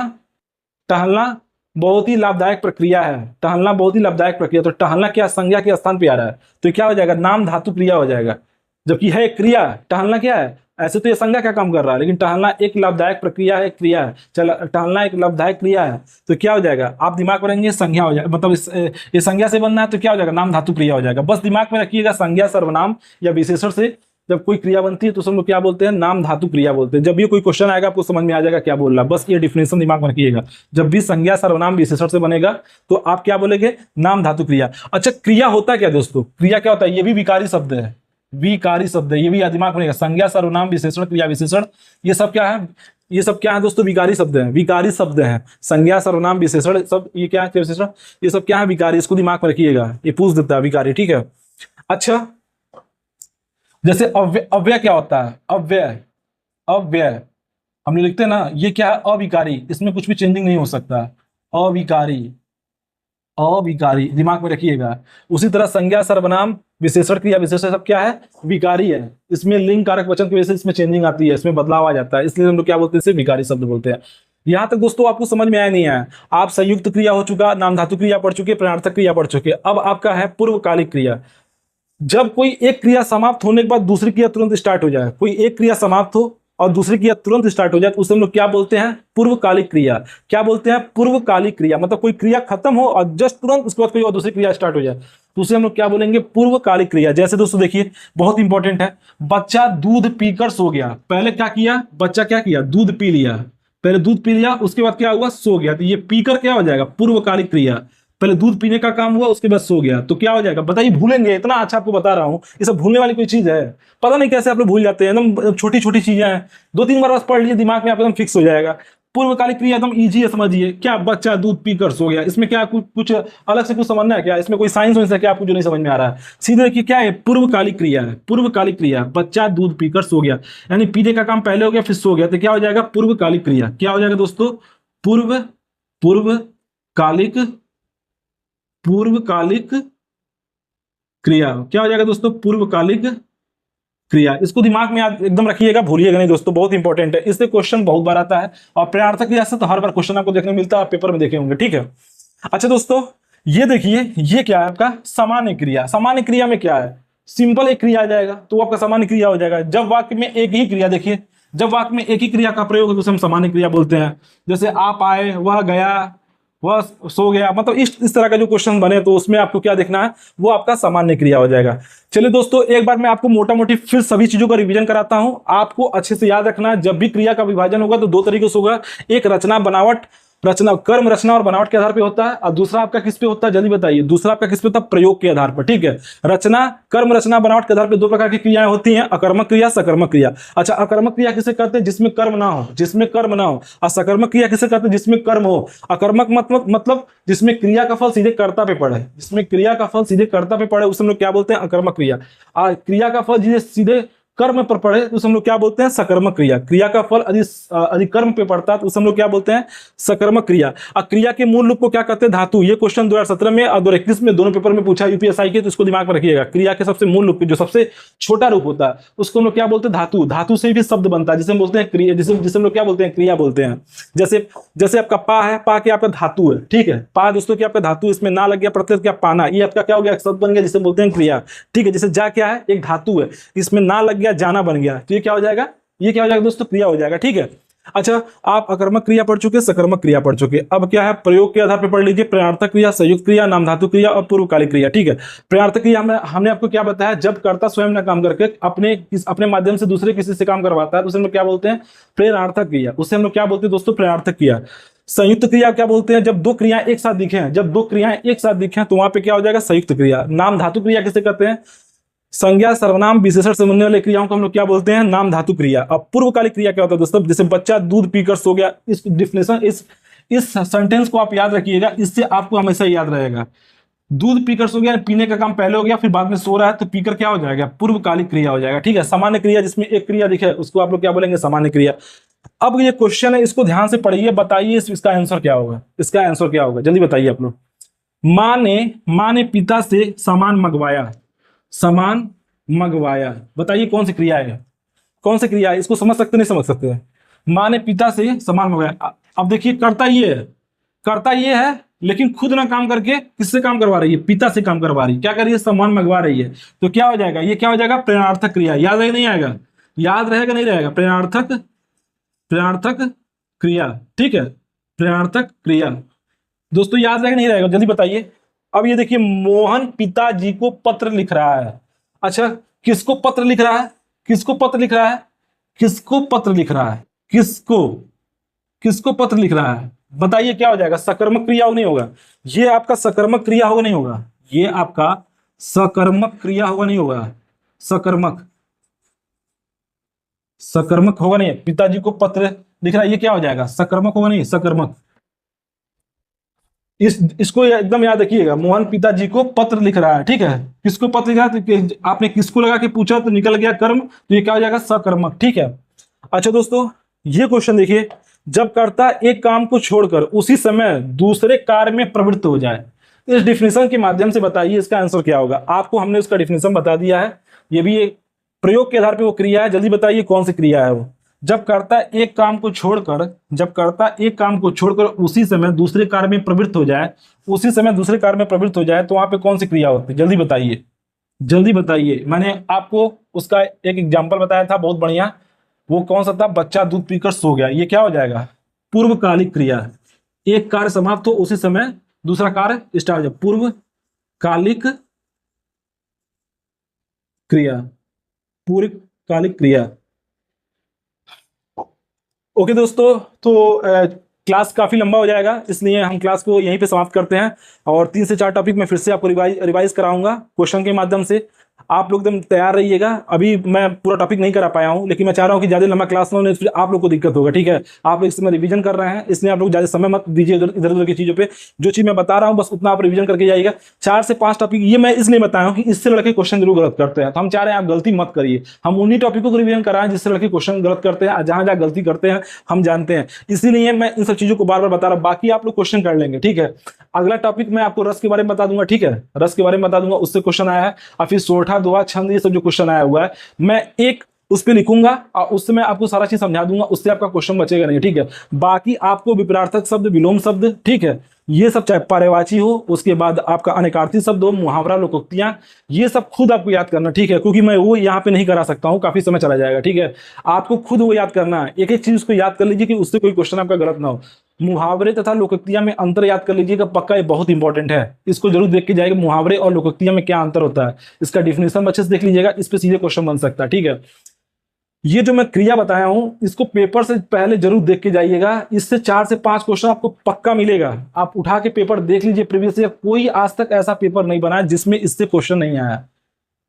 टहलना बहुत ही लाभदायक प्रक्रिया है। टहलना बहुत ही लाभदायक प्रक्रिया, तो टहलना क्या संज्ञा के स्थान पे आ रहा है तो क्या हो जाएगा? नाम धातु क्रिया हो जाएगा। जबकि है क्रिया, टहलना क्या है? ऐसे तो ये संज्ञा क्या काम कर रहा है, लेकिन टहलना एक लाभदायक प्रक्रिया है, क्रिया है। चल, टहलना एक लाभदायक क्रिया है तो क्या हो जाएगा? आप दिमाग में रखेंगे संज्ञा हो जाएगा, मतलब ये संज्ञा से बनना है तो क्या हो जाएगा? नाम धातु क्रिया हो जाएगा। बस दिमाग में रखिएगा, संज्ञा सर्वनाम या विशेषण से जब कोई क्रिया बनती है तो सब लोग क्या बोलते हैं? नाम धातु क्रिया बोलते हैं। जब भी कोई क्वेश्चन आएगा आपको समझ में आ जाएगा क्या बोल रहा है। बस ये डिफिनेशन दिमाग में रखिएगा। जब भी संज्ञा सर्वनाम विशेषण से बनेगा तो आप क्या बोलेंगे? नाम धातु क्रिया। अच्छा, क्रिया होता क्या दोस्तों? क्रिया क्या होता है? ये भी विकारी शब्द है, विकारी शब्द है। ये भी दिमाग में रहेगा। संज्ञा सर्वनाम विशेषण क्रिया विशेषण, ये सब क्या है? ये सब क्या है दोस्तों? विकारी शब्द है, विकारी शब्द है। संज्ञा सर्वनाम विशेषण सब ये क्या है? विशेषण, ये सब क्या है? विकारी। इसको दिमाग में रखिएगा, ये पूछ देता है विकारी, ठीक है। अच्छा, जैसे अव्यय क्या होता है? अव्यय, अव्यय हम लोग लिखते हैं ना, ये क्या है? अविकारी। इसमें कुछ भी चेंजिंग नहीं हो सकता। अविकारी, अविकारी दिमाग में रखिएगा। उसी तरह संज्ञा सर्वनाम विशेषण क्रिया विशेषण सब क्या है? विकारी है। इसमें लिंग कारक वचन की वजह से इसमें चेंजिंग आती है, इसमें बदलाव आ जाता है, इसलिए हम लोग क्या बोलते हैं? इसे विकारी शब्द बोलते हैं। यहां तक दोस्तों आपको समझ में आया नहीं आया? आप संयुक्त क्रिया हो चुका, नाम धातु क्रिया पढ़ चुके, प्रेरणार्थक क्रिया पढ़ चुके। अब आपका है पूर्वकालिक क्रिया। जब कोई एक क्रिया समाप्त होने के बाद दूसरी क्रिया तुरंत स्टार्ट हो जाए, कोई एक क्रिया समाप्त हो और दूसरी क्रिया तुरंत स्टार्ट हो जाए तो उसे हम लोग क्या बोलते हैं, पूर्वकालिक क्रिया। क्या बोलते हैं, पूर्वकालिक क्रिया। मतलब कोई क्रिया खत्म हो और जस्ट तुरंत उसके बाद कोई और दूसरी क्रिया स्टार्ट हो जाए तो उसे हम लोग क्या बोलेंगे, पूर्वकालिक क्रिया। जैसे दोस्तों देखिए, बहुत इंपॉर्टेंट है, बच्चा दूध पीकर सो गया। पहले क्या किया, बच्चा क्या किया, दूध पी लिया। पहले दूध पी लिया, उसके बाद क्या हुआ, सो गया। तो ये पीकर क्या हो जाएगा, पूर्वकालिक क्रिया। पहले दूध पीने का काम हुआ, उसके बाद सो गया, तो क्या हो जाएगा बताइए। भूलेंगे, इतना अच्छा आपको बता रहा हूं, ये सब भूलने वाली कोई चीज है? पता नहीं कैसे आप लोग भूल जाते हैं, एकदम छोटी छोटी चीजें हैं, 2-3 बार बस पढ़ लीजिए, दिमाग में आप एकदम फिक्स हो जाएगा। पूर्वकालिक क्रिया एकदम इजी है, समझिए। क्या, बच्चा दूध पीकर सो गया, इसमें क्या कुछ कुछ अलग से कुछ समझना है क्या, इसमें कोई साइंस वाइंस है क्या आपको जो नहीं समझ में आ रहा है? सीधे देखिए क्या है, पूर्वकालिक क्रिया है। पूर्वकालिक क्रिया, बच्चा दूध पीकर सो गया, यानी पीने का काम पहले हो गया फिर सो गया, तो क्या हो जाएगा, पूर्वकालिक क्रिया। क्या हो जाएगा दोस्तों, पूर्व पूर्वकालिक पूर्वकालिक क्रिया। क्या हो जाएगा दोस्तों, पूर्वकालिक क्रिया। इसको दिमाग में याद एकदम रखिएगा, भूलिएगा नहीं दोस्तों, बहुत इंपॉर्टेंट है। इससे क्वेश्चन बहुत बार आता है और प्रश्नार्थक क्रिया से तो हर बार क्वेश्चन आपको देखने को मिलता है, आप पेपर में देखे होंगे, ठीक है। अच्छा दोस्तों, ये देखिए, ये क्या है आपका सामान्य क्रिया। सामान्य क्रिया में क्या है, सिंपल एक क्रिया आ जाएगा तो आपका सामान्य क्रिया हो जाएगा। जब वाक्य में एक ही क्रिया, देखिए जब वाक्य में एक ही क्रिया का प्रयोग है तो उसे हम सामान्य क्रिया बोलते हैं। जैसे आप आए, वह गया, वह सो गया, मतलब इस तरह का जो क्वेश्चन बने तो उसमें आपको क्या देखना है, वो आपका सामान्य क्रिया हो जाएगा। चलिए दोस्तों, एक बार मैं आपको मोटा मोटी फिर सभी चीजों का रिवीजन कराता हूं। आपको अच्छे से याद रखना है, जब भी क्रिया का विभाजन होगा तो 2 तरीके से होगा। एक रचना बनावट, रचना कर्म रचना और बनावट के आधार पे होता है, और दूसरा आपका किस पे होता है, जल्दी बताइए। दूसरा आपका किस पे होता है, प्रयोग के आधार पर, ठीक है। रचना, कर्म रचना बनावट के आधार पर 2 प्रकार की क्रियाएं होती हैं, अकर्मक क्रिया, सकर्मक क्रिया। अच्छा, अकर्मक क्रिया किसे कहते हैं, जिसमें कर्म ना हो, जिसमें कर्म ना हो। और सकर्मक क्रिया किसे कहते हैं, जिसमें कर्म हो। अकर्मक मतलब जिसमें क्रिया का फल सीधे कर्ता पे पड़े, जिसमें क्रिया का फल सीधे कर्ता पे पड़े उसे हम लोग क्या बोलते हैं, अकर्मक क्रिया। और क्रिया का फल सीधे कर्म पर पड़े तो उसे हम लोग क्या बोलते हैं, सकर्मक क्रिया। क्रिया का फल यदि कर्म पे पड़ता है तो उसे हम लोग क्या बोलते हैं, सकर्मक क्रिया। और क्रिया के मूल रूप को क्या कहते हैं, धातु। ये क्वेश्चन 2017 में और 2021 में दोनों पेपर में पूछा यूपीएसआई के, तो इसको दिमाग में रखिएगा। क्रिया के सबसे मूल रूप जो सबसे छोटा रूप होता है उसको हम लोग क्या बोलते हैं, धातु। धातु से भी शब्द बनता है जिसे हम बोलते हैं क्रिया, जिसे हम लोग क्या बोलते हैं, क्रिया बोलते हैं। जैसे आपका पा है, पा क्या आपका धातु है, ठीक है। पा दोस्तों क्या आपका धातु, इसमें ना लग गया प्रत्यय क्या, पाना, ये आपका क्या हो गया, शब्द बन गया जिसे बोलते हैं क्रिया, ठीक है। जैसे जा क्या है, एक धातु है, इसमें ना लग गया जाना बन गया, तो ये क्या हो जाएगा, ये क्या हो जाएगा दोस्तों, क्रिया हो जाएगा, ठीक है। अच्छा, आप अकर्मक क्रिया पढ़ चुके, सकर्मक क्रिया पढ़ चुके, अब क्या है, प्रयोग के आधार पर पढ़ लीजिए। प्रयार्थक क्रिया, संयुक्त क्रिया, नामधातु क्रिया और पूर्वकालिक क्रिया, ठीक है। प्रयार्थक क्रिया हमने आपको क्या बताया, जब कर्ता स्वयं ना काम करके अपने माध्यम से दूसरे किसी से काम करवाता है तो उसे हम लोग क्या बोलते हैं, प्रेरणार्थक क्रिया। उसे हम लोग क्या बोलते हैं दोस्तों, प्रेरणार्थक क्रिया। संयुक्त क्रिया क्या बोलते हैं, जब 2 क्रियाएं एक साथ दिखे, जब 2 क्रियाएं एक साथ दिखे तो वहां पे क्या हो जाएगा, संयुक्त क्रिया। नाम धातु क्रिया किसे कहते हैं, संज्ञा सर्वनाम विशेषण से बनने वाली क्रियाओं को हम लोग क्या बोलते हैं, नाम धातु क्रिया। अब पूर्वकालिक क्रिया क्या होता है दोस्तों, जैसे बच्चा दूध पीकर सो गया, इस डिफिनेशन इस सेंटेंस को आप याद रखिएगा, इससे आपको हमेशा याद रहेगा। दूध पीकर सो गया, पीने का काम पहले हो गया फिर बाद में सो रहा है, तो पीकर क्या हो जाएगा, पूर्वकालिक क्रिया हो जाएगा, ठीक है। सामान्य क्रिया जिसमें एक क्रिया दिखे उसको आप लोग क्या बोलेंगे, सामान्य क्रिया। अब ये क्वेश्चन है, इसको ध्यान से पढ़िए, बताइए इसका आंसर क्या होगा, इसका आंसर क्या होगा, जल्दी बताइए आप लोग। माँ ने पिता से सामान मंगवाया, सामान मंगवाया, बताइए कौन सी क्रिया है, कौन सी क्रिया है, इसको समझ सकते नहीं समझ सकते। माँ ने पिता से सामान मंगवाया। अब देखिए, करता ये है, करता ये है, लेकिन खुद ना काम करके किससे काम करवा रही है, पिता से काम करवा रही है। क्या कर रही है, सामान मंगवा रही है, तो क्या हो जाएगा, ये क्या हो जाएगा, प्रेरणार्थक क्रिया। याद रहेगा नहीं आएगा, याद रहेगा नहीं रहेगा, प्रेरणार्थक क्रिया, ठीक है, प्रेरणार्थक क्रिया। दोस्तों याद रहेगा नहीं रहेगा, जल्दी बताइए। अब ये देखिए, मोहन पिताजी को पत्र लिख रहा है। अच्छा, किसको पत्र लिख रहा है, किसको पत्र लिख रहा है, किसको पत्र लिख रहा है, किसको पत्र लिख रहा है, बताइए क्या हो जाएगा, सकर्मक क्रिया होगा नहीं होगा, ये आपका सकर्मक क्रिया होगा नहीं होगा, ये आपका सकर्मक क्रिया होगा नहीं होगा, सकर्मक होगा नहीं। पिताजी को पत्र लिख रहा है, ये क्या हो जाएगा, सकर्मक होगा नहीं, सकर्मक। इसको एकदम याद रखिएगा, मोहन पिताजी को पत्र लिख रहा है, ठीक है। किसको पत्र लिख रहा है, तो आपने किसको लगा के पूछा तो निकल गया कर्म, तो ये क्या हो जाएगा, सकर्मक, ठीक है। अच्छा दोस्तों, ये क्वेश्चन देखिए, जब कर्ता एक काम को छोड़कर उसी समय दूसरे कार्य में प्रवृत्त हो जाए, इस डिफिनेशन के माध्यम से बताइए इसका आंसर क्या होगा। आपको हमने उसका डिफिनेशन बता दिया है, ये भी एक प्रयोग के आधार पर वो क्रिया है, जल्दी बताइए कौन सी क्रिया है वो। जब कर्ता एक काम को छोड़कर उसी समय दूसरे कार्य में प्रवृत्त हो जाए, उसी समय दूसरे कार्य में प्रवृत्त हो जाए, तो वहां पे कौन सी क्रिया होती है, जल्दी बताइए, जल्दी बताइए। मैंने आपको उसका एक एग्जांपल बताया था, बहुत बढ़िया। वो कौन सा था? बच्चा दूध पीकर सो गया। ये क्या हो जाएगा? पूर्वकालिक क्रिया। एक कार्य समाप्त हो उसी समय दूसरा कार्य स्टार्ट हो जाए, पूर्वकालिक क्रिया, पूर्वकालिक क्रिया। ओके दोस्तों, तो क्लास काफी लंबा हो जाएगा, इसलिए हम क्लास को यहीं पे समाप्त करते हैं। और 3 से 4 टॉपिक मैं फिर से आपको रिवाइज कराऊंगा क्वेश्चन के माध्यम से। आप लोग एकदम तैयार रहिएगा। अभी मैं पूरा टॉपिक नहीं करा पाया हूं, लेकिन मैं चाह रहा हूं कि ज्यादा लंबा क्लास ना हो, फिर आप लोग को दिक्कत होगा। ठीक है, आप लोग इस समय रिवीजन कर रहे हैं, इसलिए आप लोग ज्यादा समय मत दीजिए इधर उधर की चीजों पे। जो चीज मैं बता रहा हूं बस उतना आप रिवीजन करके जाइएगा। 4 से 5 टॉपिक ये मैं इसलिए बताया हूं कि इससे लड़के क्वेश्चन जरूर गलत करते हैं, तो हम चाह रहे हैं आप गलती मत करिए। हम उन्हीं टॉपिकों को रिवीजन कराएं जिससे लड़के क्वेश्चन गलत करते हैं, जहां जहां गलती करते हैं हम जानते हैं, इसीलिए मैं इन सब चीजों को बार बार बता रहा हूं। बाकी आप लोग क्वेश्चन कर लेंगे। ठीक है, अगला टॉपिक मैं आपको रस के बारे में बता दूंगा। ठीक है, रस के बारे में बता दूंगा, उससे क्वेश्चन आया है। और फिर सोठा दोहा छंद ये सब जो क्वेश्चन आया हुआ है मैं एक उस पर लिखूंगा और उससे मैं आपको सारा चीज समझा दूंगा, उससे आपका क्वेश्चन बचेगा नहीं। ठीक है, बाकी आपको विपरीतार्थक शब्द, विलोम शब्द, ठीक है, ये सब चाहे पर्यायवाची हो, उसके बाद आपका अनेकार्थी शब्द हो, मुहावरा, लोकोक्तियां, ये सब खुद आपको याद करना। ठीक है, क्योंकि मैं वो यहाँ पे नहीं करा सकता हूँ, काफी समय चला जाएगा। ठीक है, आपको खुद वो याद करना है, एक एक चीज को याद कर लीजिए कि उससे कोई क्वेश्चन आपका गलत ना हो। मुहावरे तथा लोकोक्तियां में अंतर याद कर लीजिएगा पक्का, ये बहुत इंपॉर्टेंट है, इसको जरूर देख के जाएगा। मुहावरे और लोकोक्तियां में क्या अंतर होता है, इसका डिफिनेशन अच्छे से देख लीजिएगा, इस पे सीधे क्वेश्चन बन सकता है। ठीक है, ये जो मैं क्रिया बताया हूं इसको पेपर से पहले जरूर देख के जाइएगा, इससे 4 से 5 क्वेश्चन आपको पक्का मिलेगा। आप उठा के पेपर देख लीजिए, प्रीवियस ईयर कोई आज तक ऐसा पेपर नहीं बना है जिसमें इससे क्वेश्चन नहीं आया।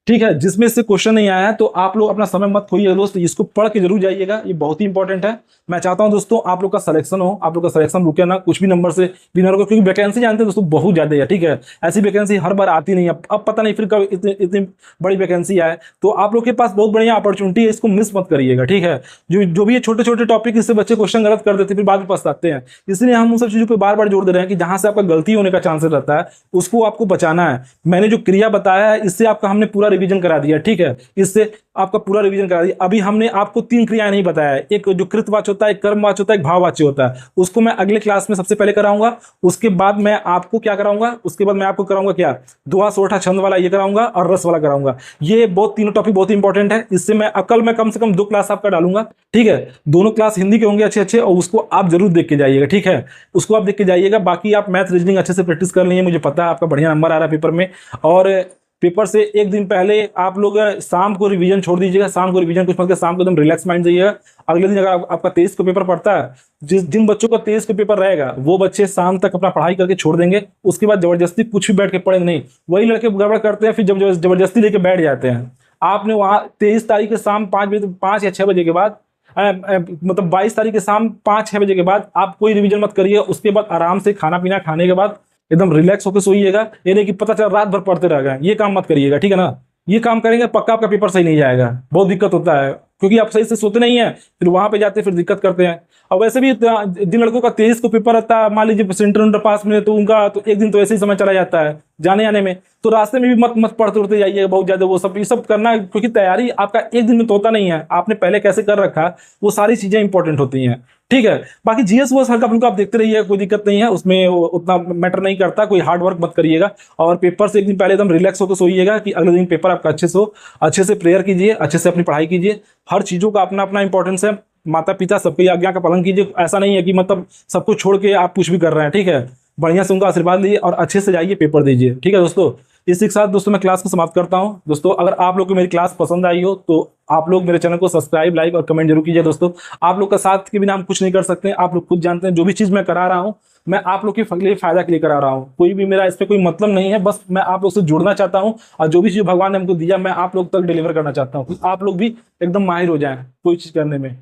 ठीक है, जिसमें इससे क्वेश्चन नहीं आया है, तो आप लोग अपना समय मत खोइए दोस्त, इसको पढ़ के जरूर जाइएगा, ये बहुत ही इंपॉर्टेंट है। मैं चाहता हूं दोस्तों आप लोग का सिलेक्शन हो, आप लोग का सिलेक्शन रुके ना कुछ भी नंबर से विनर हो, क्योंकि वैकेंसी जानते हैं दोस्तों बहुत ज्यादा है। ठीक है, ऐसी वैकेंसी हर बार आती नहीं है, अब पता नहीं फिर कब इतनी बड़ी वैकेंसी आए, तो आप लोग के पास बहुत बढ़िया अपॉर्चुनिटी है, इसको मिस मत करिएगा। ठीक है, जो भी ये छोटे छोटे टॉपिक इससे बच्चे क्वेश्चन गलत कर देते फिर बाद में पछताते हैं, इसलिए हम उन सब चीजों को बार बार जोड़ दे रहे हैं कि जहां से आपका गलती होने का चांसेस रहता है उसको आपको बचाना है। मैंने जो क्रिया बताया है इससे आपका हमने पूरा रिवीजन करा दिया। ठीक है, इससे आपका पूरा रिवीजन करा दिया। अभी हमने आपको 3 क्रियाएं नहीं बताया है, एक जो कृतवाच्य होता है, एक कर्मवाच्य होता है, एक भाववाच्य होता है, उसको मैं अगले क्लास में सबसे पहले कराऊंगा। उसके बाद मैं आपको क्या कराऊंगा, उसके बाद मैं आपको कराऊंगा क्या, दोहा सोठा छंद वाला ये कराऊंगा और रस वाला कराऊंगा। ये बहुत तीनों टॉपिक बहुत इंपॉर्टेंट है, इससे मैं कल मैं कम से कम 2 क्लास आपका डालूंगा। ठीक है, दोनों क्लास हिंदी के होंगे अच्छे अच्छे, और उसको आप जरूर देख के जाइएगा। ठीक है, उसको आप देख के जाइएगा। बाकी आप मैथ रीजनिंग अच्छे से प्रैक्टिस कर लीजिए, मुझे पता है आपका बढ़िया नंबर आ रहा है पेपर में। और पेपर से एक दिन पहले आप लोग शाम को रिवीजन छोड़ दीजिएगा, शाम को रिवीजन कुछ मतलब शाम को एकदम रिलैक्स माइंड जाइएगा। अगले दिन अगर आपका 23 को पेपर पड़ता है, जिन बच्चों का 23 को पेपर रहेगा वो बच्चे शाम तक अपना पढ़ाई करके छोड़ देंगे, उसके बाद जबरदस्ती कुछ भी बैठ के पढ़ेंगे नहीं। वही लड़के गड़बड़ करते हैं, फिर जब जबरदस्ती लेके बैठ जाते हैं। आपने वहां 23 तारीख के शाम 5 या 6 बजे के बाद मतलब 22 तारीख के शाम 5-6 बजे के बाद आप कोई रिवीजन मत करिए। उसके बाद आराम से खाना पीना खाने के बाद एकदम रिलैक्स होकर सोइएगा, ये नहीं कि पता चला रात भर पढ़ते रह गए, ये काम मत करिएगा। ठीक है ना, ये काम करेंगे पक्का आपका पेपर सही नहीं जाएगा, बहुत दिक्कत होता है, क्योंकि आप सही से सोते नहीं है, फिर वहां पे जाते फिर दिक्कत करते हैं। और वैसे भी जिन लड़कों का 23 को पेपर आता है, मान लीजिए सेंटर पास में, तो उनका तो एक दिन तो ऐसे ही समय चला जाता है जाने आने में, तो रास्ते में भी मत पढ़ते उड़ते जाइए बहुत ज्यादा, वो सब ये सब करना, क्योंकि तैयारी आपका एक दिन में तो होता नहीं है, आपने पहले कैसे कर रखा वो सारी चीजें इंपॉर्टेंट होती हैं। ठीक है, बाकी जीएस वो हल्का फुल्का आप देखते रहिए, कोई दिक्कत नहीं है उसमें, उतना मैटर नहीं करता, कोई हार्ड वर्क मत करिएगा। और पेपर से एक दिन पहले एकदम रिलैक्स होकर सोइएगा कि अगले दिन पेपर आपका अच्छे से हो, अच्छे से प्रेयर कीजिए, अच्छे से अपनी पढ़ाई कीजिए। हर चीजों का अपना अपना इंपॉर्टेंस है, माता पिता सबकी आज्ञा का पालन कीजिए। ऐसा नहीं है कि मतलब सब कुछ छोड़ के आप कुछ भी कर रहे हैं। ठीक है, बढ़िया से उनका आशीर्वाद लीजिए और अच्छे से जाइए पेपर दीजिए। ठीक है दोस्तों, इसी के साथ दोस्तों मैं क्लास को समाप्त करता हूं। दोस्तों अगर आप लोग को मेरी क्लास पसंद आई हो तो आप लोग मेरे चैनल को सब्सक्राइब, लाइक और कमेंट जरूर कीजिए। दोस्तों आप लोग का साथ के बिना हम कुछ नहीं कर सकते, आप लोग खुद जानते हैं जो भी चीज मैं करा रहा हूं मैं आप लोग के लिए फायदा के लिए करा रहा हूं, कोई भी मेरा इस पर कोई मतलब नहीं है, बस मैं आप लोग से जुड़ना चाहता हूं और जो भी चीज भगवान ने हमको दिया मैं आप लोग तक डिलीवर करना चाहता हूं, आप लोग भी एकदम माहिर हो जाएं कोई चीज करने में।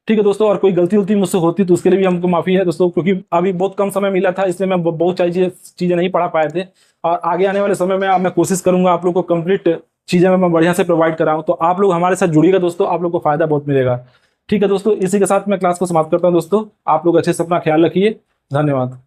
ठीक है दोस्तों, और कोई गलती उलती मुझसे होती तो उसके लिए भी हमको माफी है दोस्तों, क्योंकि अभी बहुत कम समय मिला था, इसलिए मैं बहुत सारी चीजें नहीं पढ़ा पाए थे। और आगे आने वाले समय में मैं कोशिश करूंगा आप लोग को कंप्लीट चीजें मैं बढ़िया से प्रोवाइड कराऊं, तो आप लोग हमारे साथ जुड़िएगा दोस्तों, आप लोग को फायदा बहुत मिलेगा। ठीक है दोस्तों, इसी के साथ मैं क्लास को समाप्त करता हूं दोस्तों, आप लोग अच्छे से अपना ख्याल रखिए, धन्यवाद।